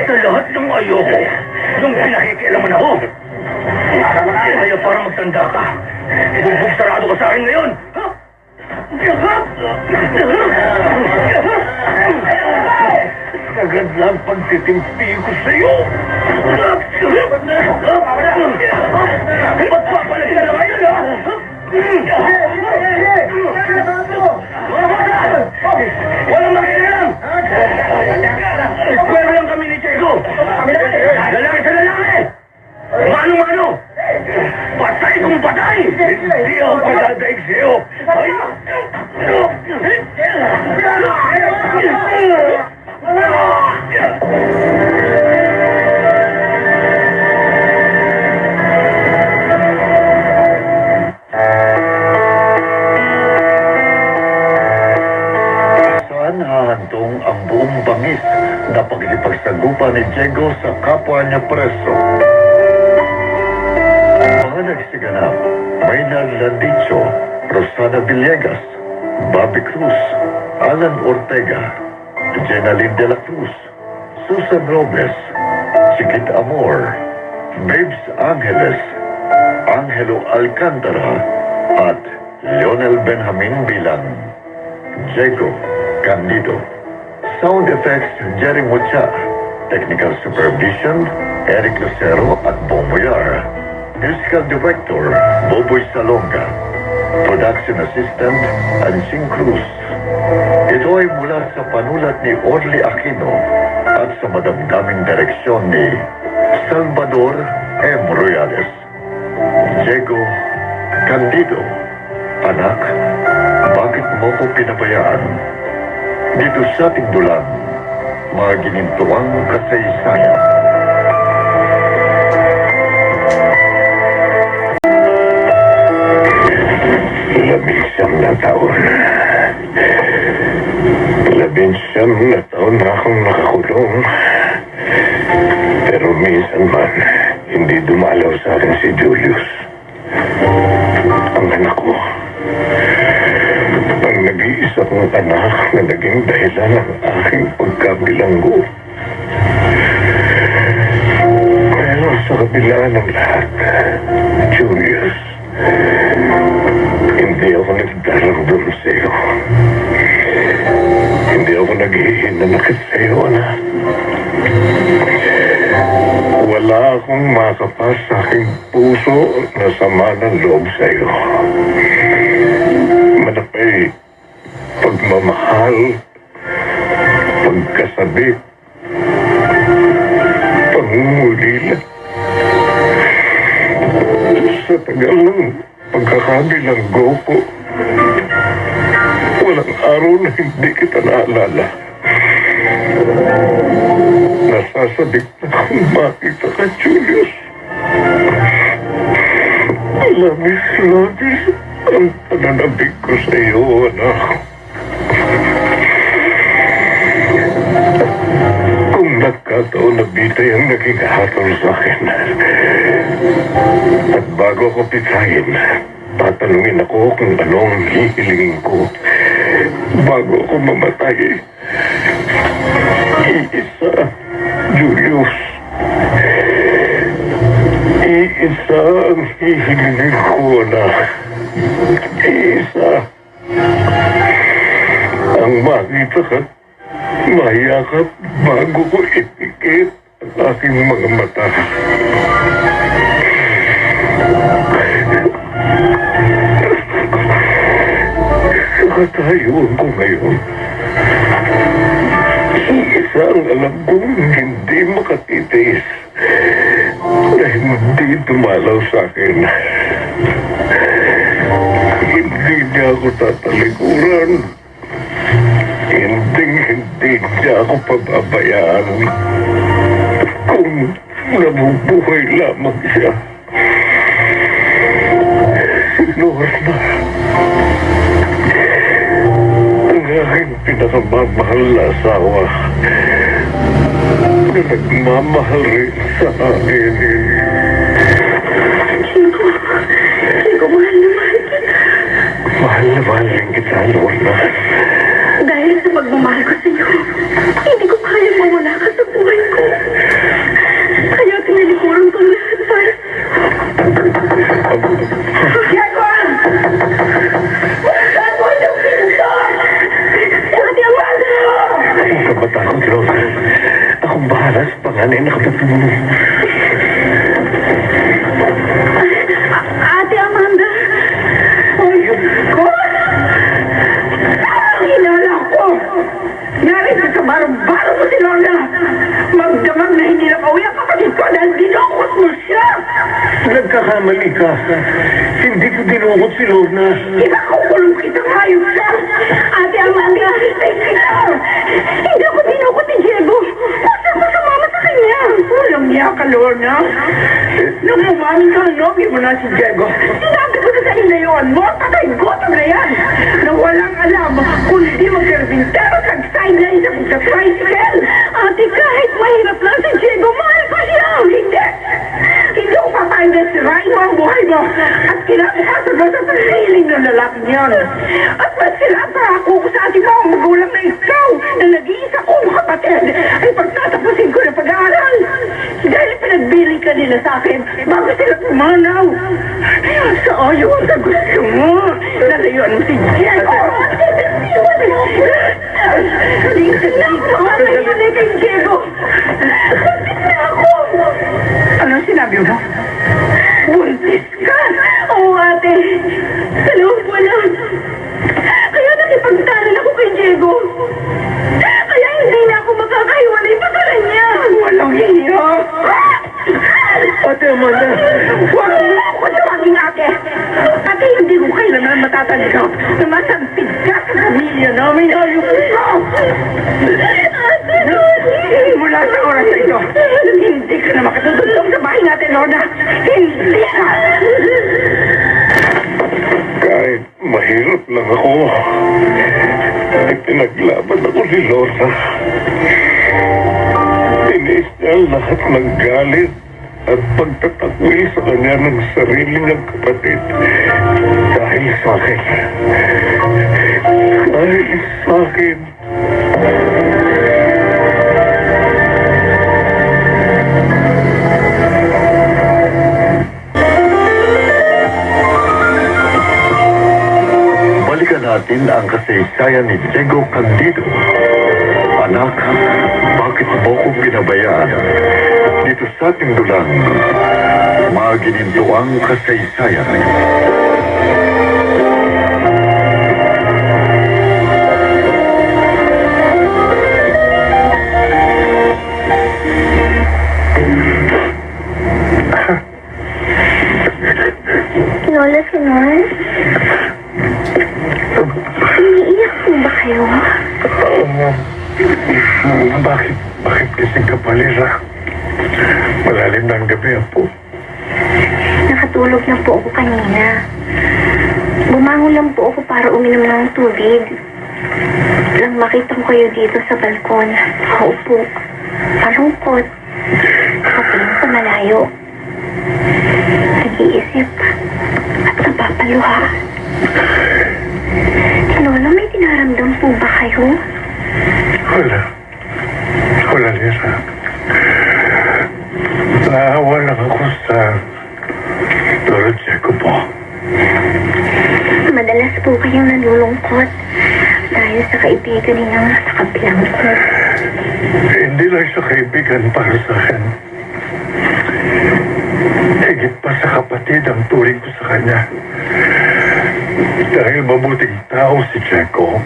Sa lahat ng ayoko, nung pinakikialaman ako. Kaya para magtanda ka, bugbog sarado ka sa akin ngayon. Agad lang pagtitimpi ko sa'yo. Ba't papalagin na ngayon, ha? Walang makialam! Eskwero lang kami ni Diego! Lalaki sa lalaki! Mano-mano! Patay kung patay! Hindi ako padadaig sa'yo! Saan hahantong ang buong bangis na paglipagsagupa ni Diego sa kapwa niya preso? Mga nagsiganap, Maynard Landicho, Rosana Villegas, Bobby Cruz, Alan Ortega, Jenaline de la Cruz, Susan Robles, Chiquit Amor, Babes Angeles, Angelo Alcantara, at Leonel Benjamin Bilan. Diego Candido. Sound effects, Jerry Mucha. Technical supervision, Eric Lucero at Bomoyar. Musical director, Boboy Salonga. Production assistant, Ansing Cruz. Ito ay mula sa panulat ni Orly Aquino at sa madamdaming direksyon ni Salvador M. Royales. Diego Candido. Anak, bakit mo ko pinabayaan? Dito sa ating dulang, mga ginintuang kasaysayan. Labing-siyam na taon. Labing-siyam na taon na akong nakakulong. Pero minsan man, hindi dumalaw sa akin si Julius. Ang anak ko. Ang nag-iisa kong anak na naging dahilan ng aking pagkabilanggo. Pero sa kabila ng lahat, Julius, hindi ako nagdaramdam sa iyo. Hindi ako naghihinanakit sa iyo, anak. Wala akong makapas sa aking puso na sama ng loob sa iyo. Manapay, pagmamahal, pagkasabik, pangungulila. Sa tagal ng pagkakabilanggo ko, walang araw na hindi kita naalala. Nasasabik na kung makita ka, Julius. Labis ang pananabik ko sa iyo, anak. Kung nagkataon na bitay ang naging hatol sa akin, at bago ko pitayin, tatanungin ako kung ano ang hihilingin ko bago ako mamatay. Iisa, Julius. Iisa ang hihilingin ko, anak. Iisa. Ang makita ka't mayakap bago ko ipikit ang aking mga mata. Sa katayuan ko ngayon, isa ang alam kong hindi makatitiis na hindi dumalaw sa akin. Hindi niya ako tatalikuran. Hindi niya ako pababayaan. Kung nabubuhay lamang siya. Si Lorna, ang aking pinakamamahal na asawa, na nagmamahal rin sa akin. Chico, mahal na mahal kita. Mahal na mahal rin kita, Lorna. Dahil sa pagmamahal ko sa iyo, hindi ko kaya mawala ka sa buhay ko. Kaya tinalikuran ko lahat para Diego! Saan mo yung pinto? Ate Amanda! Huwag ka matakot, Lorna. Akong bahala sa panganay na kapatulong. Ate Amanda! Ayun ko! Hinala ko! Narito sa baro-baro mo si Lorna! Magdamag na hindi na pauwi ang kapatid ko dahil dinukot mo siya! Nagkakamali ka. Hindi ko dinukot si Lorna. Ipakukulong kita ngayon siya! Ate Amanda! Hindi ako dinukot ni Diego! Kasi ako sumama sa kanya! Walang niya ka, Lorna! Nung umamin ka ang nobyo mo na si Diego, sinabi ko na sa inayon mo, patay gutom na yan! Na walang alam kung di magkarbintero sa sideline sa pagka-tricycle! Ate, kahit mahirap lang si Diego, mahal ko siya! Hindi! Hindi ko papayag na sirain mo ang buhay mo at kinabukasan mo sa sarili ng lalaking yun. At ba't sila ako ko sa ating mga magulang na ikaw na nag-iisa kong kapatid ay pagtatapusin ko ng pag-aaral? Dahil pinagbili ka nila sa akin bago sila pumanaw. Sa ayaw sa gusto mo, nalayuan mo si Diego. Dito, nalayuan na kay Diego. Buntis na ako. Anong sinabi mo? Buntis ka? Oo, ate. 2 buwan lang. Kaya nakipagtanan ako kay Diego. Kaya hindi na ako makakahiwalay pa sa kanya. Walang hiyo. Ate Amanda, Huwag mo ako tawaging ate. Ate, hindi ko kailangan matatanggap na masampid ka sa pamilya namin. Ayok ko. Ate, mula sa oras na ito, hindi ka na makatutulong sa bahay natin, Lorna. Hindi na. kahit mahirap lang ako, ay pinaglaban ako si Lorna. Tinis niya lahat ng galit at pagtatakwil sa kanya ng sarili niyang kapatid. Dahil sa akin. Dahil sa akin. Balikan natin ang kasaysayan ni Diego Candido. Anak, bakit mo ko pinabayaan? Dito sa ating dulang, magininto ang kasaysayan. Lola Sinon? Umiiyak po ba kayo? Bakit kising ka palira? Malalim na ang gabi, Apo. Nakatulog na po ako kanina. Bumangon lang po ako para uminom ng tubig. Nang makita ko kayo dito sa balkon, nakaupo, malungkot, nakatingin sa malayo. Nag-iisip at napapaluha. Lola, may dinaramdam po ba kayo? Wala, Lisa. Naawa lang ako sa Lolo Diego po. Madalas po kayong nalulungkot dahil sa kaibigan ninyong nasa kabilang ko. Hindi lang siya kaibigan para sa akin. Higit pa sa kapatid ang turing ko sa kanya. Dahil mabuting tao si Diego.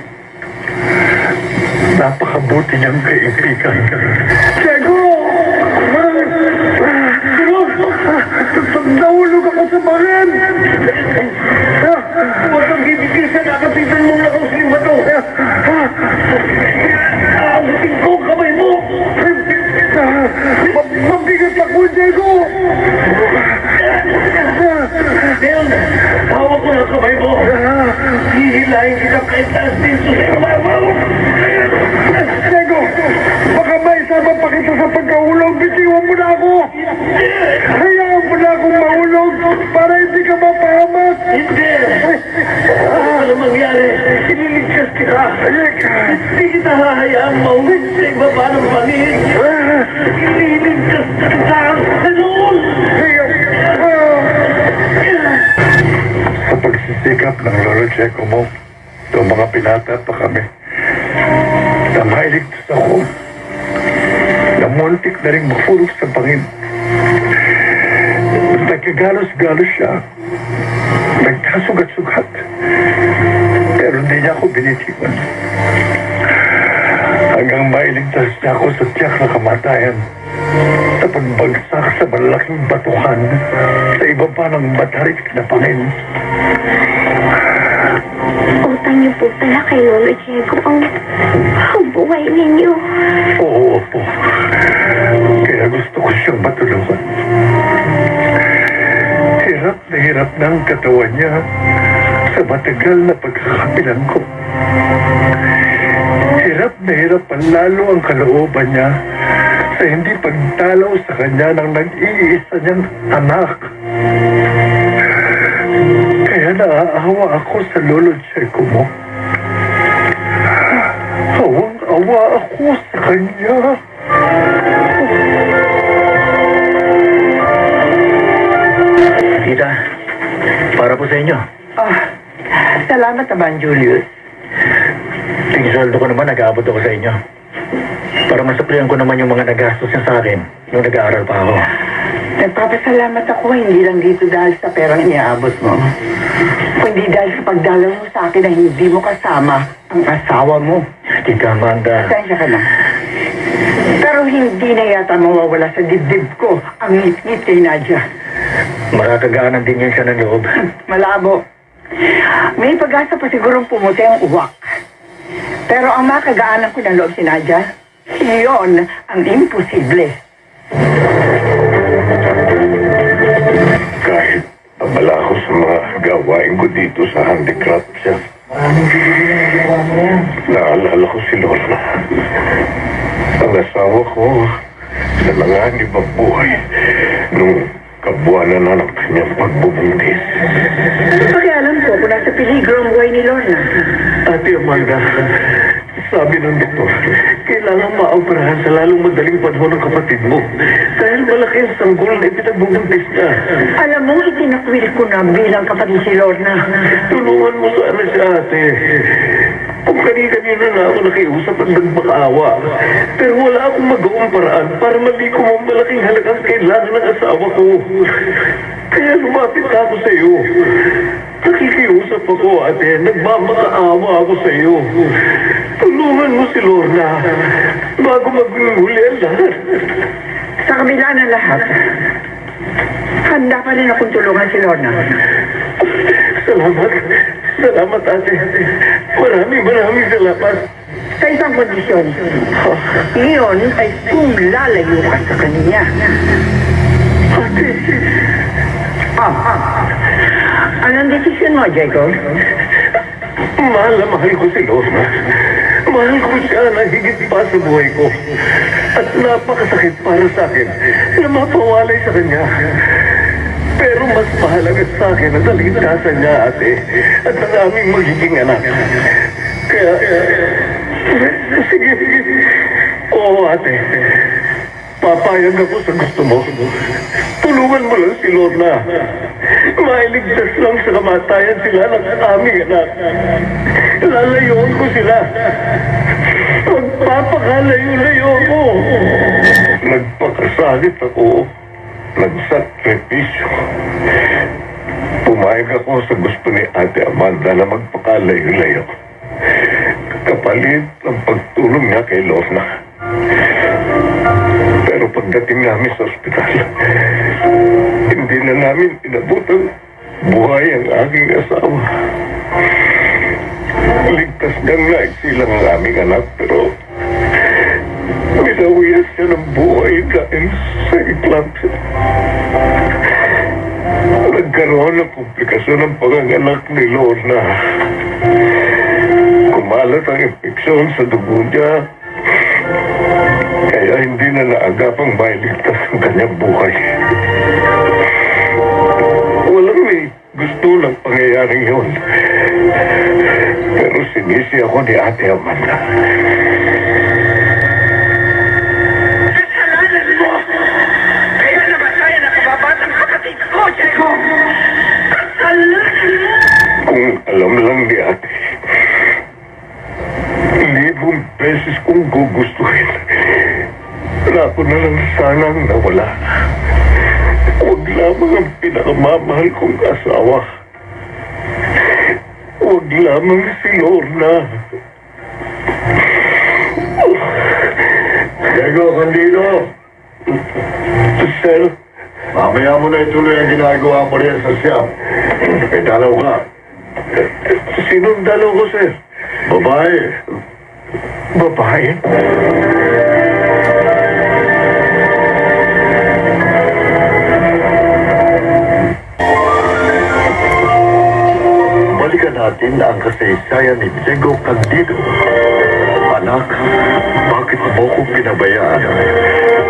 Napakabuti niyang kaibigan. Diego! Nahulog ako sa bangin! Huwag kang gigigisan, nakapitan mo na kung sino ba ito. Abutin ko ang kamay mo! Mabigat ako, Diego! Ngayon, hawak ko na ang kamay mo. Hihilahin kita kahit taas din sa kamay mo. Diego! Baka may isama pa kita sa pagkahulog. Bitiwan mo na ako! Hayaan mo na akong mahulog para hindi ka mapahamak. Hindi! Ano mangyari? Ililigtas kita. Hindi kita hahayaang mahulog sa ibaba ng bangin. Ililigtas kita sa noon. Sa pagsisikap ng Lolo Diego mo, ito mga pinata pa kami. Na mailigtas ako. Na muntik na rin mafurog sa bangin. Nagkagalos-galos siya. Nagkasugat-sugat. Pero hindi niya ako binitiwan. Hanggang mailigtas niya ako sa tiyak na kamatayan. Sa pagbagsak sa malaking batuhan sa iba pa ng matarik na pangin. Utang niyo po pala kay Lolo Diego ang buhay ninyo. Oo po. Kaya gusto ko siyang matulungan. Hirap na hirap ng katawan niya sa matagal na pagkakapilan ko. Hirap na hirap pa lalo ang kalooban niya sa hindi pagdalaw sa kanya ng nag-iisa niyang anak. Kaya naaawa ako sa Lolo Diego mo. Hawang-awa ako sa kanya. Tita, para po sa inyo. Salamat naman, Julius. Tingsoldo ko naman, nag-aabot ako sa inyo. Para masuplihan ko naman yung mga nagastos niya sa akin nung nag-aaral pa ako. Nagpapasalamat ako hindi lang dito dahil sa perang iniabot mo. Kundi dahil sa pagdalaw mo sa akin na hindi mo kasama ang asawa mo. Tita Amanda. Pasensya ka na. Pero hindi na yata mawawala sa dibdib ko ang ngit-ngit kay Nadia. Makakagaanan din yan siya ng loob. Malabo. May pag-asa pa sigurong pumuti ang uwak. Pero ang makagaanan ko ng loob si Nadia, iyon ang imposible. Kahit abala ako sa mga gawain ko dito sa handicraft siya. Naalala ko si Lola. Ang asawa ko sa mga hanib ang buhay. nung kabuwanan na ng kanyang pagbubuntis. Pakialam ko kung nasa peligro ang buhay ni Lorna. Ate Amanda, sabi ng doktor, kailangan maoperahan sa lalong madaling panahon ng kapatid mo. Dahil malaki ang sanggol na ipinagbubuntis niya. Alam mo, itinakwil ko na bilang kapatid si Lorna. Tulungan mo sana siya, ate. Kung kanina na ako nakiusap at nagmakaawa. Pero wala akong magawang paraan para malikom ang malaking halagang kailangan ng asawa ko. Kaya lumapit ako sa iyo. Nakikiusap ako, ate. Nagmamakaawa ako sa iyo. Tulungan mo si Lorna bago maghuli ang lahat. Sa kabila ng lahat, handa pa rin akong tulungan si Lorna. Salamat. Salamat, ate. Maraming salamat. Sa isang kondisyon, iyon ay kung lalayo ka sa kanya. Ate, Anong desisyon mo, Jacob? mahal na mahal ko si Lorna. Mahal ko siya na higit pa sa buhay ko. At napakasakit para sa akin na mapawalay sa kanya. Pero mas mahalaga sa akin ang taligtasan niya, ate, at ang aming magiging anak. Kaya, sige. Oo, ate. Papayag ako sa gusto mo. Tulungan mo lang si Lorna. Mailigtas lang sa kamatayan sila ng aming anak. Lalayoan ko sila. Magpapakalayo-layo ako. Nagpakasakit ako. Nagsakripisyo. Pumayag ako sa gusto ni Ate Amanda na magpakalayo-layo. Kapalit ang pagtulong niya kay Lorna. Pero pagdating namin sa ospital, hindi na namin inabot ang buhay ang aking asawa. Ligtas niyang naisilang ang aming anak, pero minawias siya ng buhay dahil sa eclampsia. Nagkaroon ng komplikasyon ng panganganak ni Lorna. Kumalat ang infeksyon sa dugo niya. Kaya hindi na naagapang mailigtas ang kanyang buhay. Walang may gusto ng pangyayaring yun. Pero sinisi ako ni Ate Amanda. Kasalanan mo! Kaya namatay na kababatang kapatid ko, Jacob! Kasalanan mo! Kung alam lang ni Ate, libong beses kong gugustuhin na ako na lang sanang nawala. Huwag lamang ang pinakamamahal kong asawa. Huwag lamang si Lorna. Diego, Candido. Sir, Mamaya mo na ituloy ang ginagawa mo rin sa siyam. May dalaw ka. sinong dalaw ko, sir? Babae. Babae? Balikan natin ang kasaysayan ni Diego Candido. Anak, bakit mo ko pinabayaan?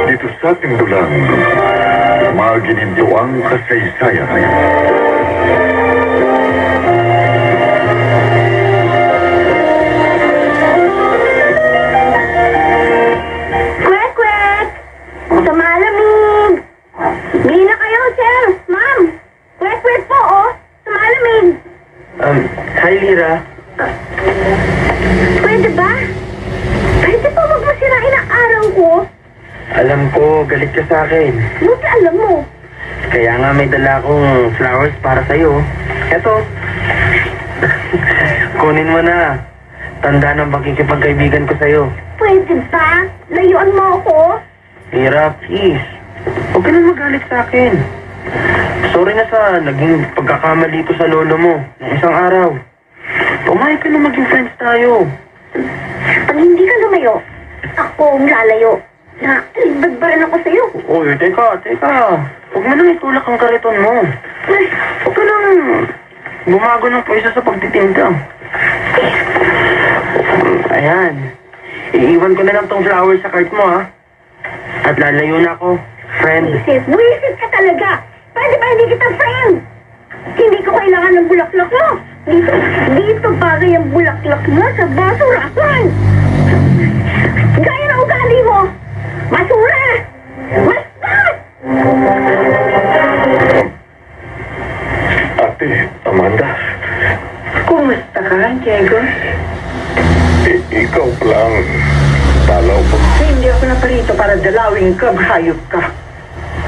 Dito sa ating dulang, magininto ang kasaysayan. Kwek! Sa malamig! Hindi na kayo, sir! Ma'am! Kwek po, oh! Sa malamig! Hi, Lira. Pwede ba? Pwede pa wag masirain ang araw ko? Alam ko, galit ka sa akin. Buti alam mo. Kaya nga may dala akong flowers para sa'yo. Eto. Kunin mo na. Tanda ng pakikipagkaibigan ko sa'yo. Pwede ba? Layuan mo ako? Lira, please. Huwag ka na magalit sa akin. Sorry na sa naging pagkakamali ko sa lolo mo ng isang araw. Pumayag ka na maging friends tayo. Pag hindi ka lumayo, ako ang lalayo. Naligbad ba rin ako sa'yo? Uy, teka. Huwag mo nang itulak ang kariton mo. Huwag ka nang bumago ng pwesa sa pagtitinda. Ayan. Iiwan ko na lang tong flowers sa cart mo, ha? At lalayo na ako. Friend. Buisit ka talaga. Pwede ba hindi kita friend? Hindi ko kailangan ng bulaklak mo. Dito bagay ang bulaklak mo sa basurahan. Gaya ng ugali mo. Basura! Bastos! Ate, Amanda, Kumusta ka, Diego? ikaw lang. Dalaw mo. Hindi ako naparito para dalawin ka, hayop ka.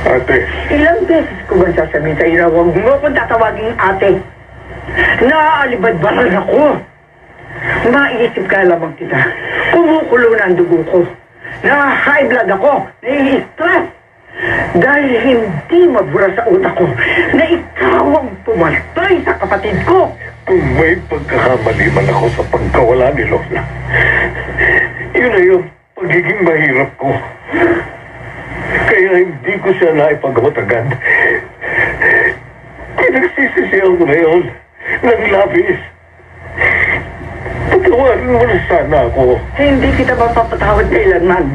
Ate, Ilang beses ko ba sasabihin sa'yo na huwag mo akong tatawaging ate? Naaalibadbaran ako. Maiisip ka lamang kita. Kumukulo na ang dugo ko. Na-high blood ako. Nai-stress. Dahil hindi mabura sa utak ko na ikaw ang pumatay sa kapatid ko. kung may pagkakamali man ako sa pagkawala ni Lola, yun na yung pagiging mahirap ko. Kaya hindi ko siya naipagawa agad. Pinagsisisiyaw ko na yun ng labis. Patawarin mo na sana ako. Hindi kita mapapatawad kailanman.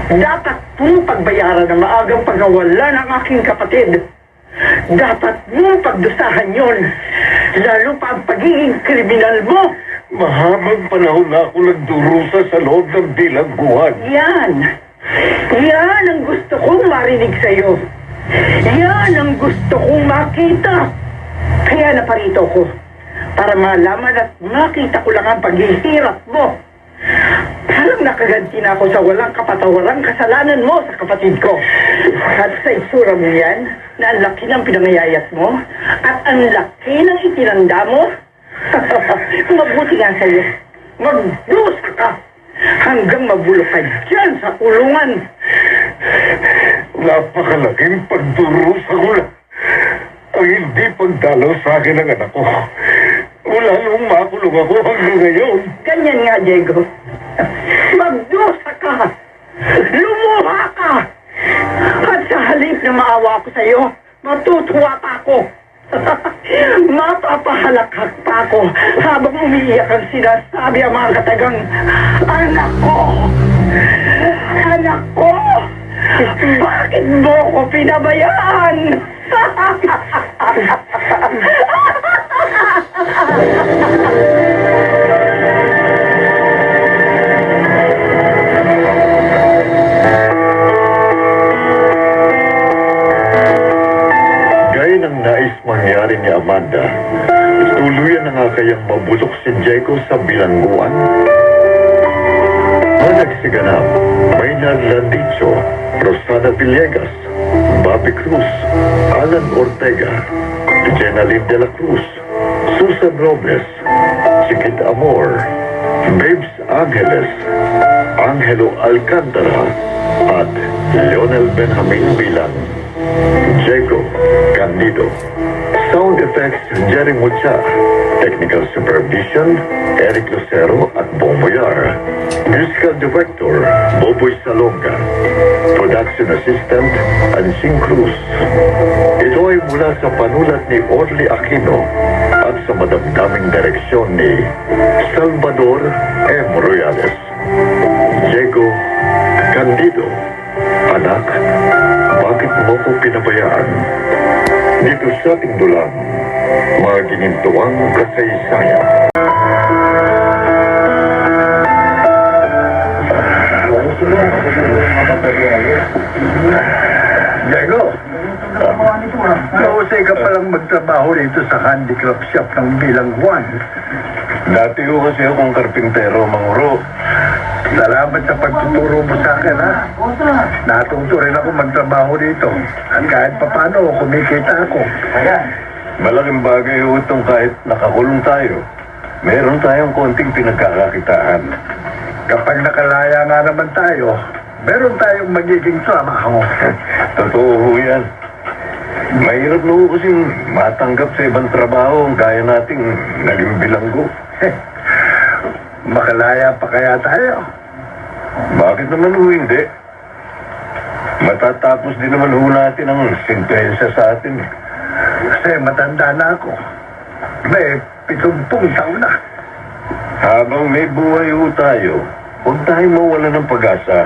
Dapat mong pagbayaran ng maagang pagkawala ng aking kapatid. Dapat mong pagdusahan yon. Lalo pa ang pagiging kriminal mo. Mahabang panahon na ako nagdurusa sa loob ng bilangguan. Yan. Yan ang gusto kong marinig sa'yo. Yan ang gusto kong makita. Kaya naparito ko. Para malaman at makita ko lang ang paghihirap mo. Parang nakaganti na ako sa walang kapatawarang kasalanan mo sa kapatid ko. At sa itsura mo yan, na ang laki ng pinangayayat mo, at ang laki ng itinanda mo, mabuti nga sa'yo. Magdusa ka hanggang mabulok ka dyan sa kulungan. Napakalaking pagdurusa ko na. Ang hindi pagdalaw sa akin ng anak ko. Wala nung makulong ako hanggang ngayon. Ganyan nga, Diego. Magdusa ka. Lumuha ka. At sa halip na maawa ako sa'yo, matutuwa pa ako. Mapapahalakak pa ako habang umiiyak ang sinasabi ang mga katagang, anak ko! Anak ko! Bakit mo ko pinabayaan? Gaya ng nais mangyari ni Amanda, tuluyan na nga kayang mabulok si Diego sa bilangguan. Managsiganap, Maynard Landicho, Rosana Villegas, Bobby Cruz, Alan Ortega, Jenaline de la Cruz, Susan Robles, Chiquit Amor, Babes Angeles, Angelo Alcantara, at Leonel Benjamin bilang Diego Candido. Sound effects, Jerry Mucha. Technical supervision, Eric Lucero at Bong Boyar. Musical director, Boboy Salonga. Production assistant, Ansing Cruz. Ito ay mula sa panulat ni Orly Aquino at sa madamdaming direksyon ni Salvador M. Royales. Diego Candido. Anak, bakit mo ko pinabayaan? Dito sa ating dulang, mga ginintuang kasaysayan. Diego, mahusay ka palang magtrabaho rito sa handicraft shop ng bilangguan. Dati ko kasi akong karpintero, Manguro. Salamat sa pagtuturo mo sa akin, ha? Natuto rin ako magtrabaho dito. At kahit papano, kumikita ako. Malaking bagay utong kahit nakakulong tayo. Meron tayong konting pinagkakakitaan. Kapag nakalaya nga naman tayo, meron tayong magiging trabaho. Totoo ho yan. Mahirap na ho kasing matanggap sa ibang trabaho gaya nating naging bilanggo. Makalaya pa kaya tayo? Bakit naman ho hindi? Matatapos din naman ho natin ang sentensya sa atin. Kasi matanda na ako. May 70 taon na. Habang may buhay ho tayo, huwag tayong mawala ng pag-asa.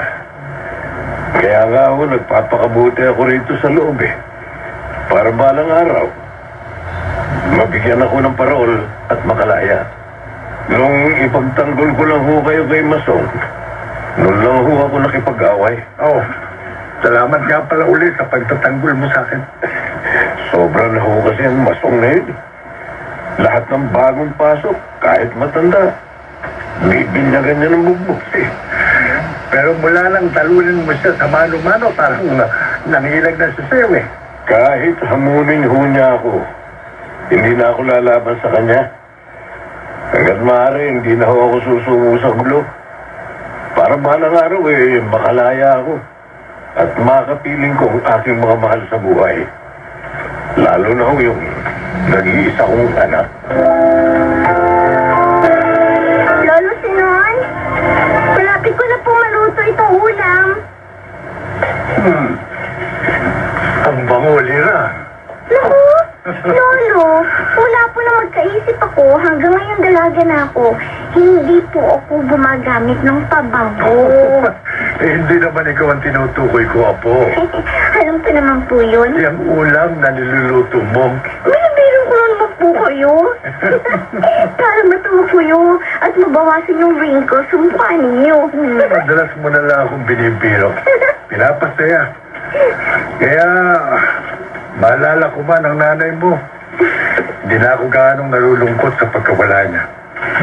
Kaya nga ako, nagpapakabuti ako rito sa loob eh. Para balang araw, mabigyan ako ng parol at makalaya. Nung ipagtanggol ko lang ho kayo kay Masong, noon lang ho ako nakipag-away. Oh, salamat nga pala ulit sa pagtatanggol mo sa akin. Sobra na ho kasi ang Masong na yun. Lahat ng bagong pasok, kahit matanda, may binyagan niya ng bugbog. Pero mula lang talunin mo siya sa mano-mano, parang nangilag na siya sa'yo eh. Kahit hamunin ho niya ako, hindi na ako lalaban sa kanya. Hanggat maaari, hindi na ho ako susumo sa gulo. Para balang araw eh, makalaya ako. At makapiling ko ang aking mga mahal sa buhay. Lalo na ho yung nag-iisa kong anak. Lolo Sinon, malapit ko na po maluto itong ulam. Ang bango, Lira. Naku, Lolo, wala po na magkaisip ako. Hanggang ngayon dalaga na ako. Hindi po ako gumagamit ng pabango. Hindi naman ikaw ang tinutukoy ko, Apo. Alam ko naman po yun. Yung ulam na niluluto mo. Binibilang ko naman po kayo. Para matuwa ko yun at mabawasan yung wrinkles sa mukha ninyo. Madalas mo na lang akong binibiro. Pinapasaya. Kaya, maalala ko man ang nanay mo. Hindi na ako gaanong nalulungkot sa pagkawala niya.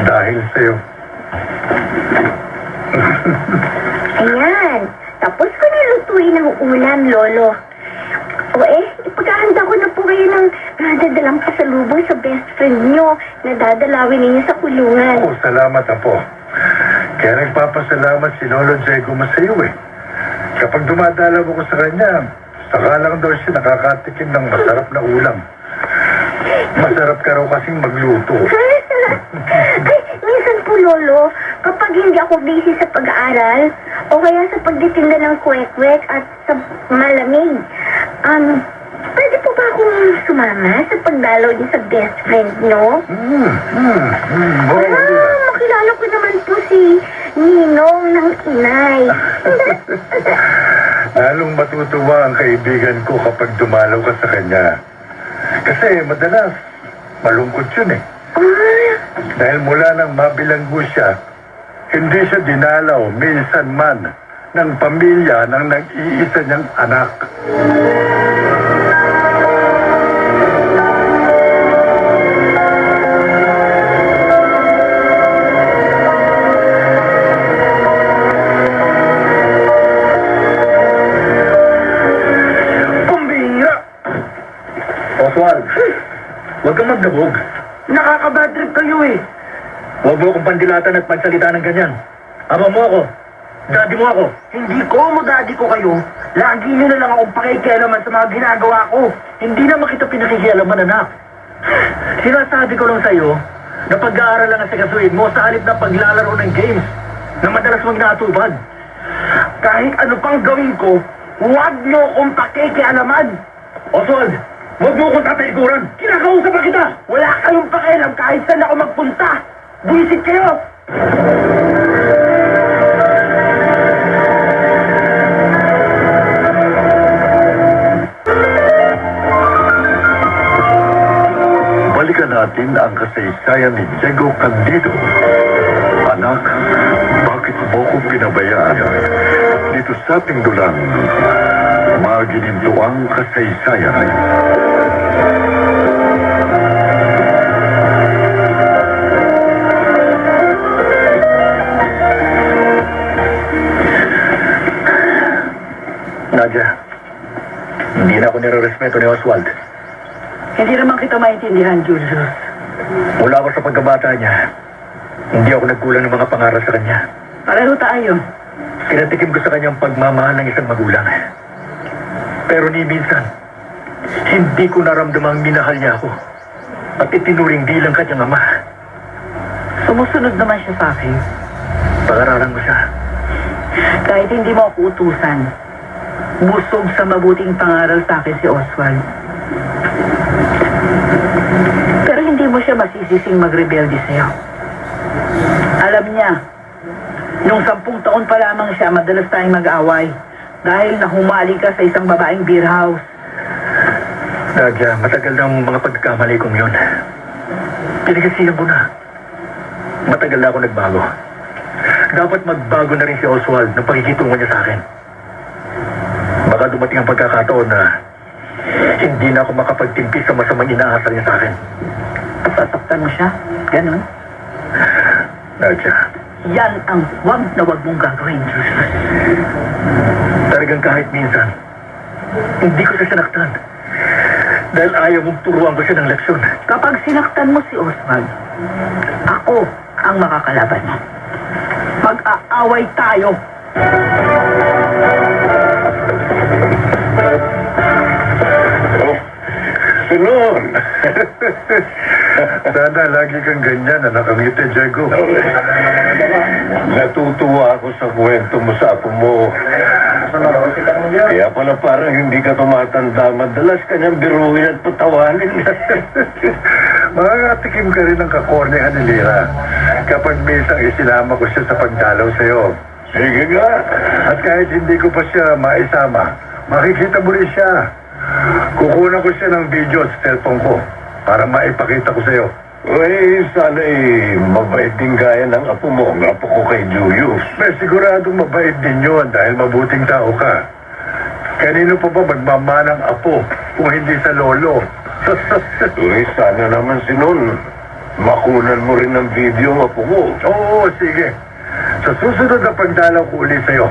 Dahil sa'yo. Ayan, tapos ko na lutuin ang ulam, Lolo. O ipagkahanda ko na po kayo ng nadadalang pasalubong sa best friend nyo na dadalawin ninyo sa kulungan. Oh, salamat, Apo. Kaya nagpapasalamat si Lolo Diego mo sa'yo eh. Kapag dumadalaw ako sa kanya, saka lang daw siya nakakatikim ng masarap na ulam. Masarap ka raw kasing magluto. Ay, minsan po, Lolo, kapag hindi ako busy sa pag-aaral, o kaya sa pagtitinda ng kwek-kwek at sa malamig, pwede po ba akong sumama sa pagdalaw din sa best friend nyo? Makilala ko naman po si Ninong ng Inay. Lalong matutuwa ang kaibigan ko kapag dumalaw ka sa kanya. Kasi madalas, malungkot yun eh. Dahil mula nang mabilanggo siya, hindi siya dinalaw minsan man ng pamilya ng nag-iisa niyang anak. Pambihira! Oswald, huwag kang magdabog. Nakaka-bad trip kayo eh. Huwag mo akong pandilatan at magsalita ng ganyan. Ama mo ako. Daddy mo ako. Hindi ko mo daddy ko kayo. Lagi nyo na lang akong pakikialaman sa mga ginagawa ko. Hindi naman kita pinakikialaman, anak. Sinasabi ko lang sa'yo na pag-aaral lang ang sigasuin mo sa halip na paglalaro ng games na madalas mong natubad. Kahit ano pang gawin ko, huwag nyo akong pakikialaman. Oswald, huwag mo akong tataikuran. Kinakausap na kita. Wala kayong pakialam kahit saan ako magpunta. Buisit kayo. Balikan natin ang kasaysayan ni Diego Candido. Anak, bakit mo ko pinabayaan? Dito sa ating dulang, magininto ang kasaysayan. Nadia, hindi na ako nire-respeto ni Oswald. Hindi naman kita maintindihan, Julius. Mula ako sa pagkabata niya, hindi ako nagkulang ng mga pangarap sa kanya. Pareho tayo. Pinatikim ko sa kanyang pagmamahal ng isang magulang. Pero ni minsan, hindi ko naramdamang minahal niya ako at itinuring bilang kanyang ama. Sumusunod naman siya sa akin. Pag-aralan mo siya. Kahit hindi mo ako utusan, busog sa mabuting pangaral sa akin si Oswald. Pero hindi mo siya masisising magrebelde sa'yo. Alam niya, nung 10 taon pa lamang siya, madalas tayong mag-away. dahil nahumali ka sa isang babaeng beer house. Nadia, matagal na ang mga pagkamali kong yun. Pinagkasihan ko na. Matagal na ako nagbago. Dapat magbago na rin si Oswald ng pakikitungan niya sa akin. Baka dumating ang pagkakataon na hindi na ako makapagtimpi sa masamang inaasal niya sa akin. Sasaktan mo siya? Ganon? Nadia, Yan ang huwag na huwag mong gagawin, Jesus. talagang kahit minsan, hindi ko siya sinaktan. Dahil ayaw mong turuan ko siya ng leksyon. Kapag sinaktan mo si Oswald, ako ang makakalaban mo. Mag-aaway tayo. Sinon! Sana lagi kang ganyan, anak ang ngiti, Diego. Natutuwa ako sa kwento mo sa apo mo. Kaya pala parang hindi ka tumatanda. Madalas kanyang biruin at patawanin. Makakatikim ka rin ng kakornehan ni Lira kapag minsan isinama ko siya sa pagdalaw sa'yo. Sige nga. At kahit hindi ko pa siya maisama, makikita mo rin siya. Kukunan ko siya ng video sa cellphone ko para maipakita ko sa'yo. Uy, sana mabait din gaya ng apo mo. Ang apo ko kay Julius. May siguradong mabait din yun dahil mabuting tao ka. Kanino pa ba magmamanang apo kung hindi sa lolo? Uy, sana naman Sinon. Makunan mo rin ng video ang apo mo. Oo, sige. Sa susunod na pagdalaw ko ulit sa'yo,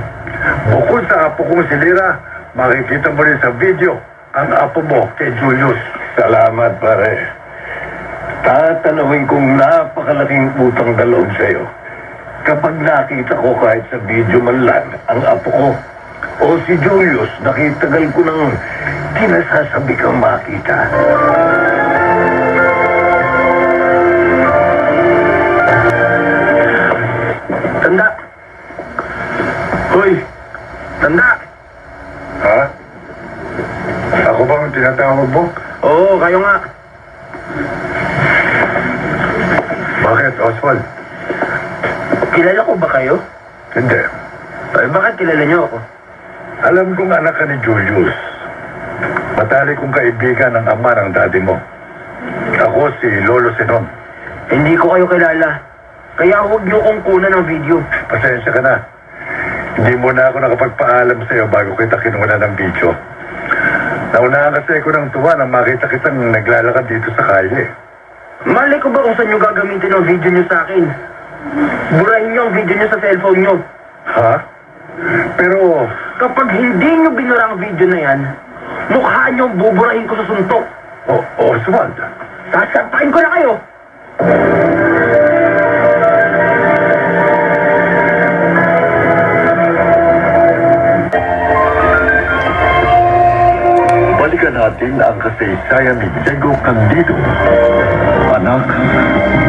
bukod sa apo kong si Lira, makikita mo rin sa video ang apo mo kay Julius. Salamat, pare. Tatanawin kong napakalaking utang na loob sa'yo. Kapag nakita ko kahit sa video man lang ang apo ko o si Julius, nakitagal ko ng kinasasabi kang makita. Tanda! Hoy! Tanda! Ha? Ako bang tinatawag mo? Oo, kayo nga. Bakit, Oswald? Kilala ko ba kayo? Hindi. Ay, bakit kilala niyo ako? Alam kong anak ka ni Julius. Matali kong kaibigan ng ama ng daddy mo. Ako si Lolo Sinon. Hindi ko kayo kilala. Kaya huwag niyo kong kunan ng video. Pasensya ka na. Hindi mo na ako nakapagpaalam sa'yo bago kita kinuha ng video. Naunahan kasi ako ng tuwa nang makita kitang naglalakad dito sa kalye. Malay ko ba kung saan niyo gagamitin ang video niyo sa akin? Burahin niyo ang video niyo sa cellphone niyo. Ha? Pero, Kapag hindi niyo binura ang video na yan, mukha niyo ang buburahin ko sa suntok. Oswald, Sasapain ko na kayo. balikan natin ang kasaysayan ni Diego Candido. Anak,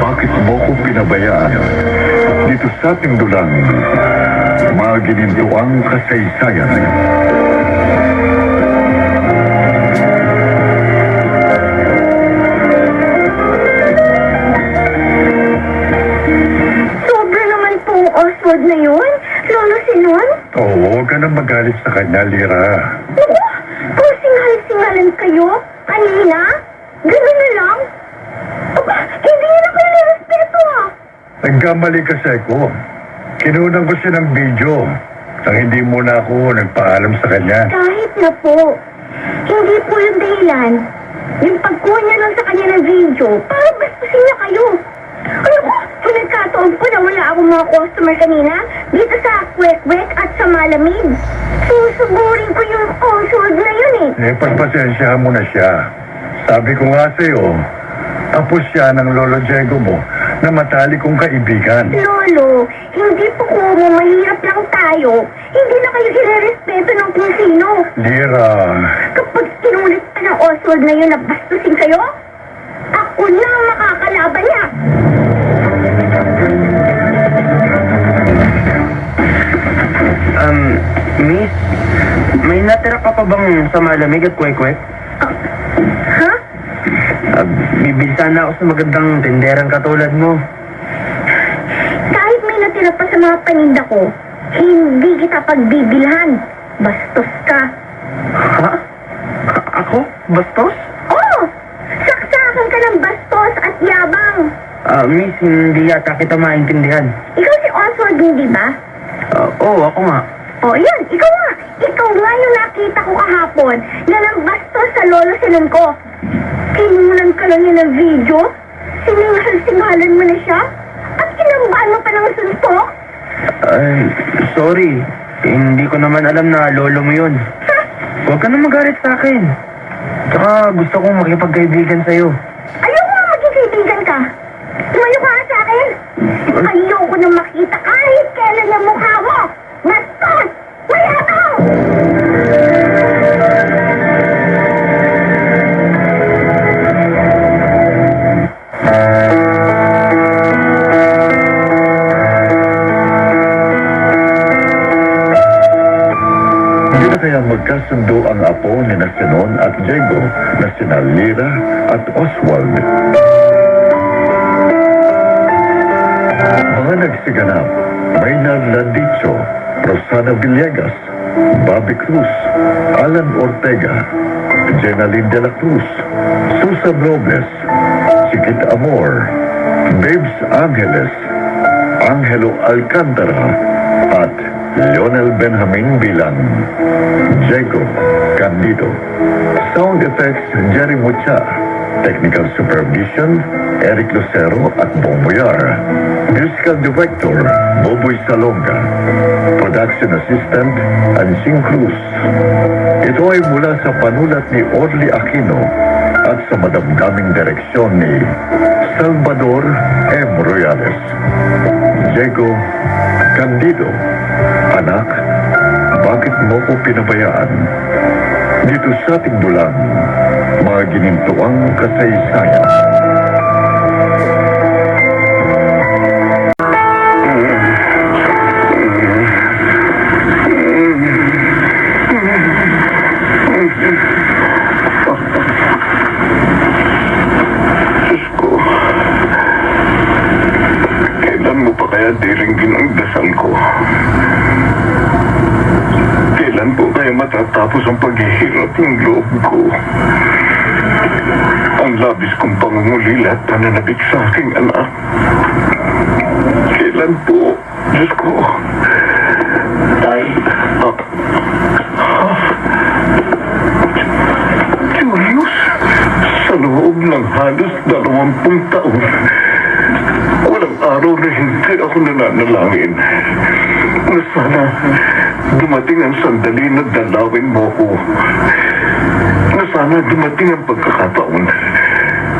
bakit mo ko pinabayaan? Dito sa ating dulang, magininto ang kasaysayan. Sobra naman pong Oswald na yun. Lolo Sinon. Oo, huwag ka nang magalit sa kanya, Lira. Naku, kung singhal-singhalan kayo, kanina, gano'n na lang. Aba, hindi niyo na kayo nirespeto ah. Nagkamali kasi ako. Kinunan ko siya ng video. Nang hindi muna ako nagpaalam sa kanya. Kahit na po, hindi po yung dahilan. Yung pagkuha niya lang sa kanya ng video, para bastusin niya kayo. Ano ko, pinagkataon ko na wala akong mga customer kanina dito sa Kwek-Kwek at sa Malamig. Susugurin ko yung Oswald na yun eh. Pagpasensyahan mo na siya. Sabi ko nga sa'yo, tapos siya ng Lolo Diego mo na matali kong kaibigan. Lolo, hindi po ko mahirap lang tayo. Hindi na kayo sinarespeto ng kung sino. Lira, Kapag kinulit pa ng Oswald na yun na bastusin kayo, ako na ang makakalaban niya. Miss, may natira ka pa bang sa Malamig at Kwek-Kwek? Ha? Bibili sana ako sa magandang tinderang katulad mo. Kahit may natira pa sa mga paninda ko, hindi kita pagbibilhan. Bastos ka. Ha? Ako? Bastos? Oo! Saksakan ka ng bastos at yabang. Miss, hindi yata kita maintindihan. Ikaw si Oswald, hindi ba? Oo, ako nga. O, yun, ikaw nga. Ikaw nga yung nakita ko kahapon na nang bastos sa lolo sinon ko. Kinunan ka lang niya ng video, sinungal-singalan mo na siya, at kinambaan mo pa ng suntok. Ay, sorry. Hindi ko naman alam na lolo mo yun. Ha? Huwag ka na magalit sa akin. Tsaka gusto kong makipagkaibigan sa'yo. Ayoko nga maging kaibigan ka. Tumayo ka nga sa akin. Ayoko na makita kahit kailan ang mukha mo. Bastos! Mayabang! Hindi na kaya magkasundo ang apo ni Sinon at Diego na sina Lira at Oswald. Mga nagsiganap, Maynard Landicho, Rosana Villegas, Bobby Cruz, Alan Ortega, Jenaline de la Cruz, Susan Robles, Chiquit Amor, Babes Angeles, Angelo Alcantara, at Lionel Benjamin bilang Diego Candido. Sound effects, Jerry Mucha. Technical supervision, Eric Lucero at Bong Muyar. Musical director, Boboy Salonga. Production assistant, Ansing Cruz. Ito ay mula sa panulat ni Orly Aquino at sa madamdaming direksyon ni Salvador M. Royales. Diego Candido. Anak, bakit mo ko pinabayaan? Dito sa ating dulang, mga ginintuang kasaysayan. Diyos ko, kailan mo pa kaya diringgin ang dasal ko? Kailan po kaya matatapos ang paghihirap ng loob ko? Ang labis kong pangungulila at pananabik sa aking anak. Kailan po, Diyos ko? Tay. Julius, sa loob ng halos 20 taon, walang araw na hindi ako nananalangin na sana dumating ang sandali na dalawin mo ko. Na sana dumating ang pagkakataon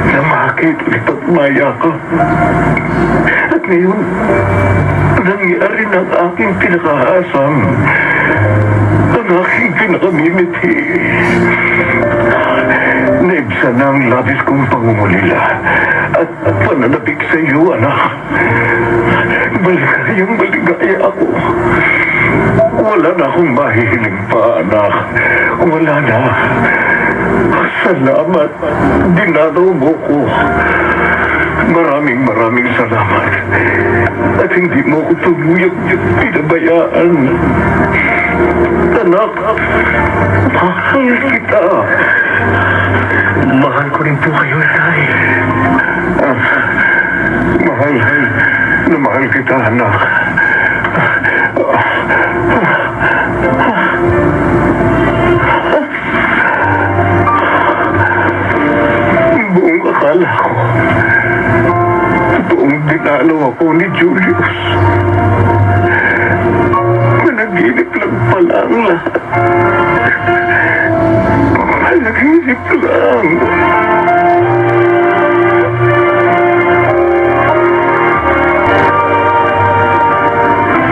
na makita at mayakap. At ngayon, nangyari ng aking pinakaasam, ang aking pinakamimiti. Naibsan na ang labis kong pangungulila at pananabik sa iyo, anak. Maligaya ako. Wala na akong mahihiling pa, anak. Wala na. Salamat. Dinalaw mo ko. Maraming salamat. At hindi mo ko tuluyang pinabayaan. Anak, mahal kita. Mahal ko rin po kayo, Tay. Mahal kita, anak. Buong akala ko, totoong dinalaw ako ni Julius. Managinip lang pala ang lahat. Managinip lang.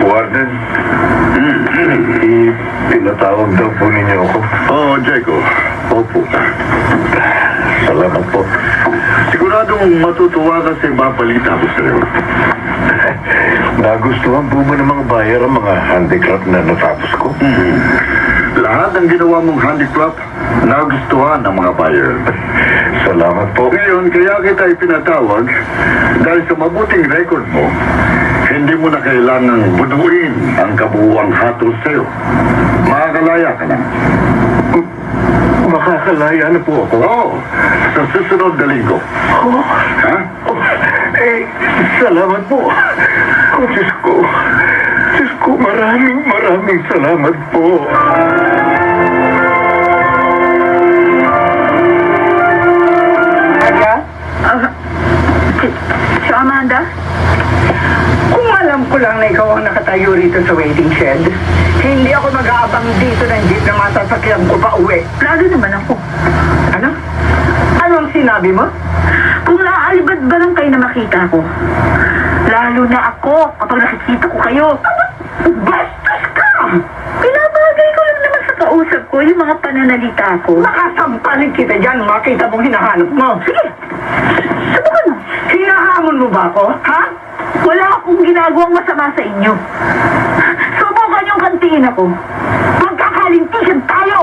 Warden, pinatawag daw po ninyo ako. Oo, Diego. Opo. Salamat po. Siguradong matutuwa kasi mapalita ko sa'yo. Nagustuhan po ba ng mga buyer ang mga handicraft na natapos ko? Lahat ng ginawa mong handicraft, nagustuhan ng mga buyer. Salamat po. Ngayon, kaya kita ipinatawag dahil sa mabuting record mo, Hindi mo na kailangang bunuin ang kabuuang hatol sa'yo. Makakalaya ka na. Makakalaya na po ako. Oo, sa susunod na linggo. Oh, Ha? salamat po. Diyos ko, maraming salamat po. Aga, Si Amanda? kung alam ko lang na ikaw ang nakatayo rito sa waiting shed, hindi ako mag-aabang dito ng jeep na masasakyan ko pa uwi. Lalo naman ako. Ano? Ano ang sinabi mo? Kung naaalibad ba lang kayo na makita ko? Lalo na ako kapag nakikita ko kayo. Bastos ka! Pinabagay ko lang naman sa kausap ko yung mga pananalita ko. Makasampaling kita dyan, makita mong hinahanap mo. Sige, subukan mo. Hinahamon mo ba ako? Ha? Wala akong ginagawang masama sa inyo. Subukan yung kantiin ako. Magkakalintisan tayo!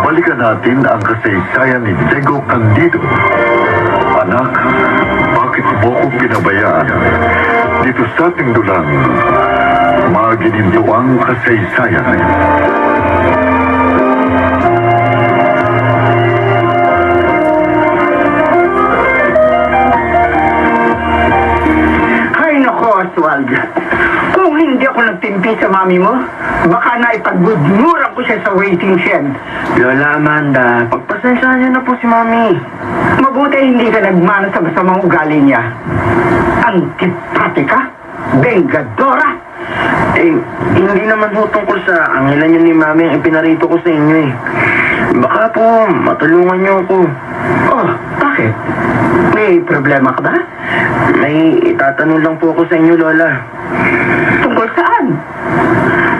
Balikan natin ang kasaysayan ni Diego Candido. Anak, bakit mo ko pinabayaan? Dito sa ating dulang, magininto ang kasaysayan. Ay nako, Oswald. Kung hindi ako nagtimpi sa mami mo, baka naipagbudmuran ko siya sa waiting shed. Lola Amanda, pagpasensyahan niyo na po si Mami. Mabuti hindi ka nagmana sa masamang ugali niya. Antipatika, bengadora. Hindi naman ho tungkol sa angilan niyo ni Mami ang ipinarito ko sa inyo eh. Baka po, matulungan niyo ako. Oh, bakit? May problema ka ba? May itatanong lang po ako sa inyo, Lola. Tungkol saan?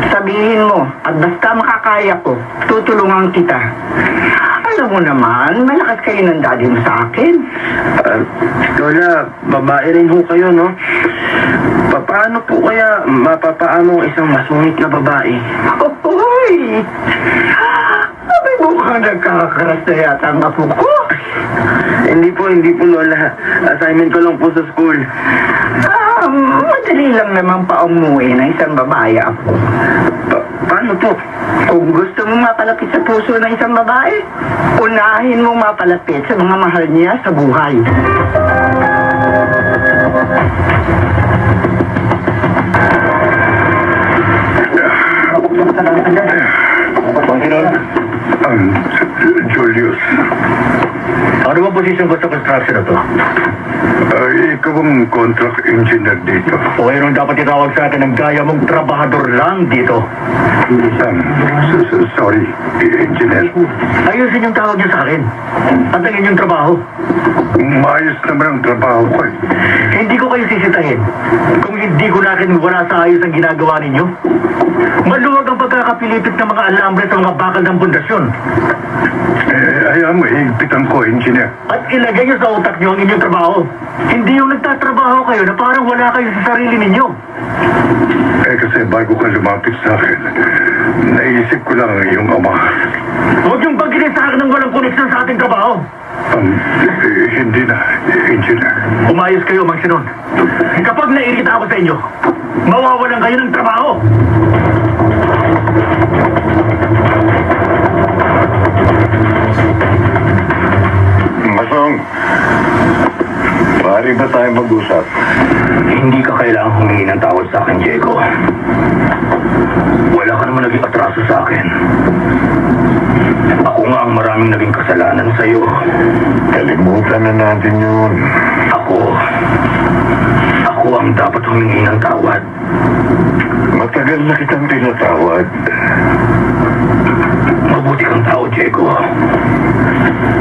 Sabihin mo, at basta makakaya ko, tutulungan kita. Alam mo naman, malakas kayo ng daddy mo sa akin. Lola, babae rin ho kayo, no? Paano po kaya mapapaano ang isang masungit na babae? Hoy! Sabi mo ka nagkakaras na yata ang apo ko. Hindi po, Lola. Assignment ko lang po sa school. Madali lang naman pa umuwi ng isang babae ako. Paano po? Kung gusto mo mapalapit sa puso ng isang babae, unahin mo mapalapit sa mga mahal niya sa buhay. Panginoon, Julius, Ano ba posisyon ko sa construction na to? ikaw ang contract engineer dito. O mayroong dapat itawag sa atin ng gaya mong trabahador lang dito. Sorry, engineer. Ayusin yung tawag niyo sa akin. At ang inyong trabaho. Maayos naman ang trabaho ko eh. Hindi ko kayo sisitahin kung hindi ko natin wala sa ayos ang ginagawa ninyo. Maluwag ang pagkakapilipit ng mga alambre sa mga bakal ng pundasyon. Hayaan mo, higpitan ko, engineer. At ilagay niyo sa utak niyo ang inyong trabaho. Hindi yung nagtatrabaho kayo na parang wala kayo sa sarili ninyo. Kasi bago ka lumapit sa akin, naisip ko lang ang iyong ama. Huwag yung pagkinig sa akin ng walang koneksyon sa ating trabaho. Hindi na, engineer. Umayos kayo, Mang Sinon. Kapag nairita ako sa inyo, mawawalan kayo ng trabaho. Masong, pari ba tayo mag-usap? Hindi ka kailangang humingi ng tawad sa akin, Diego. Wala ka naman naging atraso sa akin. Ako nga ang maraming naging kasalanan sa iyo. Kalimutan na natin yun. Ako ang dapat humingi ng tawad. Matagal na kitang tinatawad. Mabuti kang tao, Diego.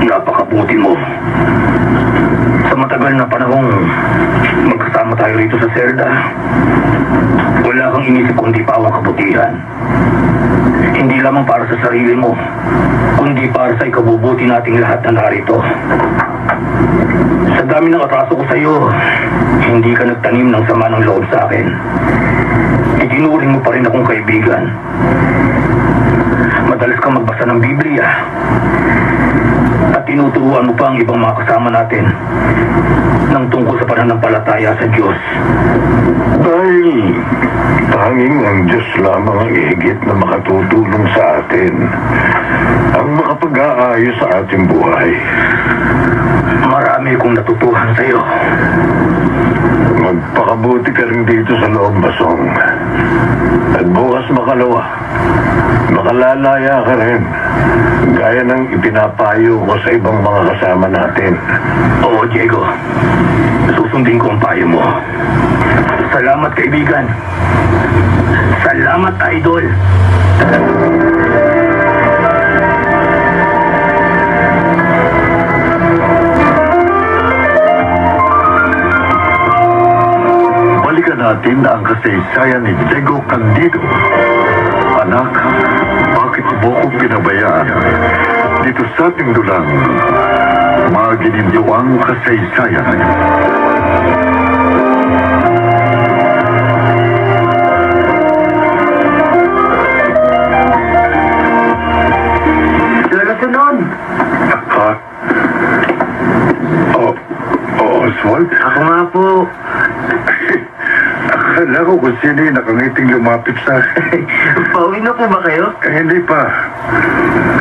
Napakabuti mo. Sa matagal na panahong magkasama tayo rito sa Serda, wala kang inisip kundi pawang kabutihan. Hindi lamang para sa sarili mo, kundi para sa ikabubuti nating lahat na narito. Sa dami ng atraso ko sa iyo, hindi ka nagtanim ng sama ng loob sa akin. Itinuring mo pa rin akong kaibigan. madalas kang magbasa ng Biblia. At tinuturuan mo pa ang ibang mga kasama natin ng tungkol sa pananampalataya sa Diyos. Dahil tanging ang Diyos lamang ang higit na makatutulong sa atin, ang makapag-aayos sa ating buhay. Marami kong natutuhan sa iyo. Magpakabuti ka rin dito sa loob, Basong. At bukas makalawa, makalalaya ka rin. Gaya ng ipinapayo ko sa ibang mga kasama natin. Oo, Diego. Susundin ko ang payo mo. Salamat, kaibigan. Salamat, idol. Balikan natin ang kasaysayan ni Diego Candido. Anak, bakit mo ko pinabayaan? Dito sa ating dulang, maginindiwang kasaysayan. Lalasanon! Ha? Oswald? Ako nga po. Akala ko kung sino yung nakangiting lumapit sa akin. Pauwi na po ba kayo? Hindi pa.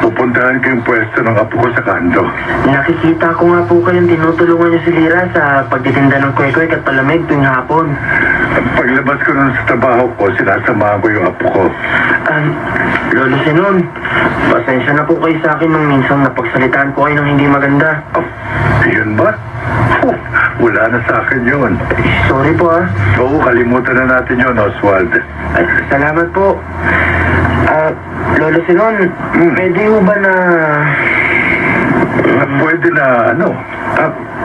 Pupuntahan ko yung pwesto ng apo ko sa kanto. Nakikita ko nga po kayong tinutulungan niyo si Lira sa pagtitinda ng kwek-kwek at palamig tuwing hapon. Paglabas ko nun sa trabaho ko, sinasamahan ko yung apo ko. Lolo Sinon, pasensya na po kayo sa akin nung minsan napagsalitaan ko kayo ng hindi maganda. Yun ba? Wala na sa akin yun. Sorry po Oo, kalimutan na natin yun, Oswald. Salamat po. Lolo Sinon, pwede ho ba na... Pwede na, ano?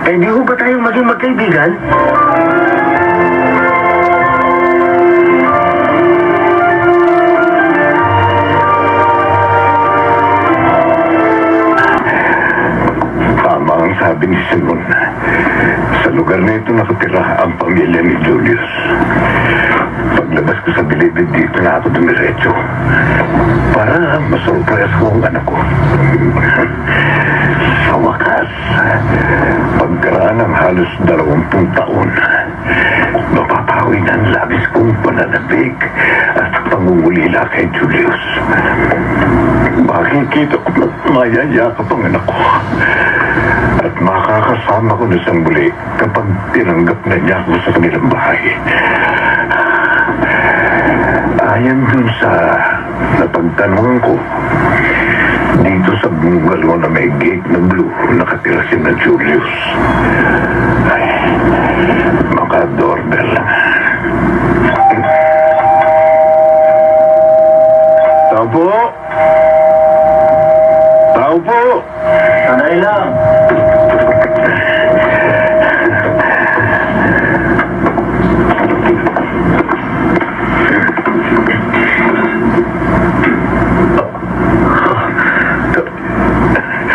Pwede ho ba tayong maging magkaibigan? Tama ang sabi ni Simon. Sa lugar na ito nakatira ang pamilya ni Julius. Paglabas ko sa bilibid dito na ako dumiretso. Para masurprise ko ang anak ko. Sa wakas, pagkaraan ng halos 20 taon, mapapawi na ang labis kong pananabig at pangungulila kay Julius. Makikita ko na mayayakap ang anak ko. At makakasama ko na siyang muli kapag tinanggap na niya ako sa kanilang bahay. Ayon dun sa napagtanungan ko, dito sa bungalow na may gate na blue, nakatira si na Julius. Ay, maka-doorbell lang. Tao po! Tao po! Sanay lang.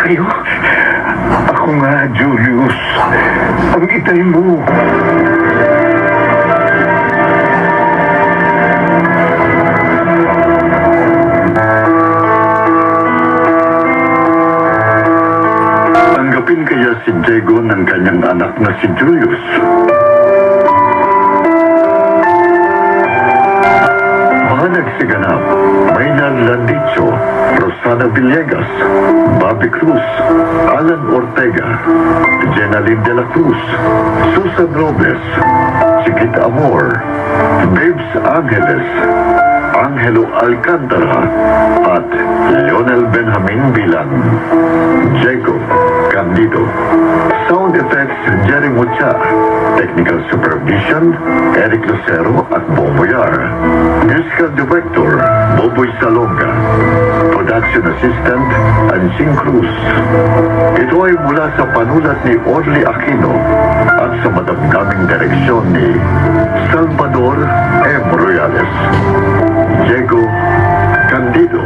Kayo? Ako nga, Julius. Ang itay mo. Tanggapin kaya si Diego ng kanyang anak na si Julius. Mga nagsiganap, Maynard Landicho, Rosana Villegas, Bobby Cruz, Alan Ortega, Jenaline de la Cruz, Susan Robles, Chiquita Amor, Babes Angeles, Angelo Alcantara, at Lionel Benjamin bilang Diego Candido. Sound effects, Jerry Mucha. Technical supervision, Eric Lucero at Boboyar. Musical director, Boboy Salonga. Production assistant, Ansing Cruz. Ito ay mula sa panulat ni Orly Aquino at sa madamdaming direksyon ni Salvador M. Royales. Diego Candido.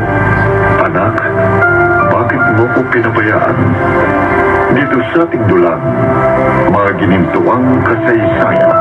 Anak, bakit mo ko pinabayaan? Dito sa ating dulang, mga ginintuang kasaysayan.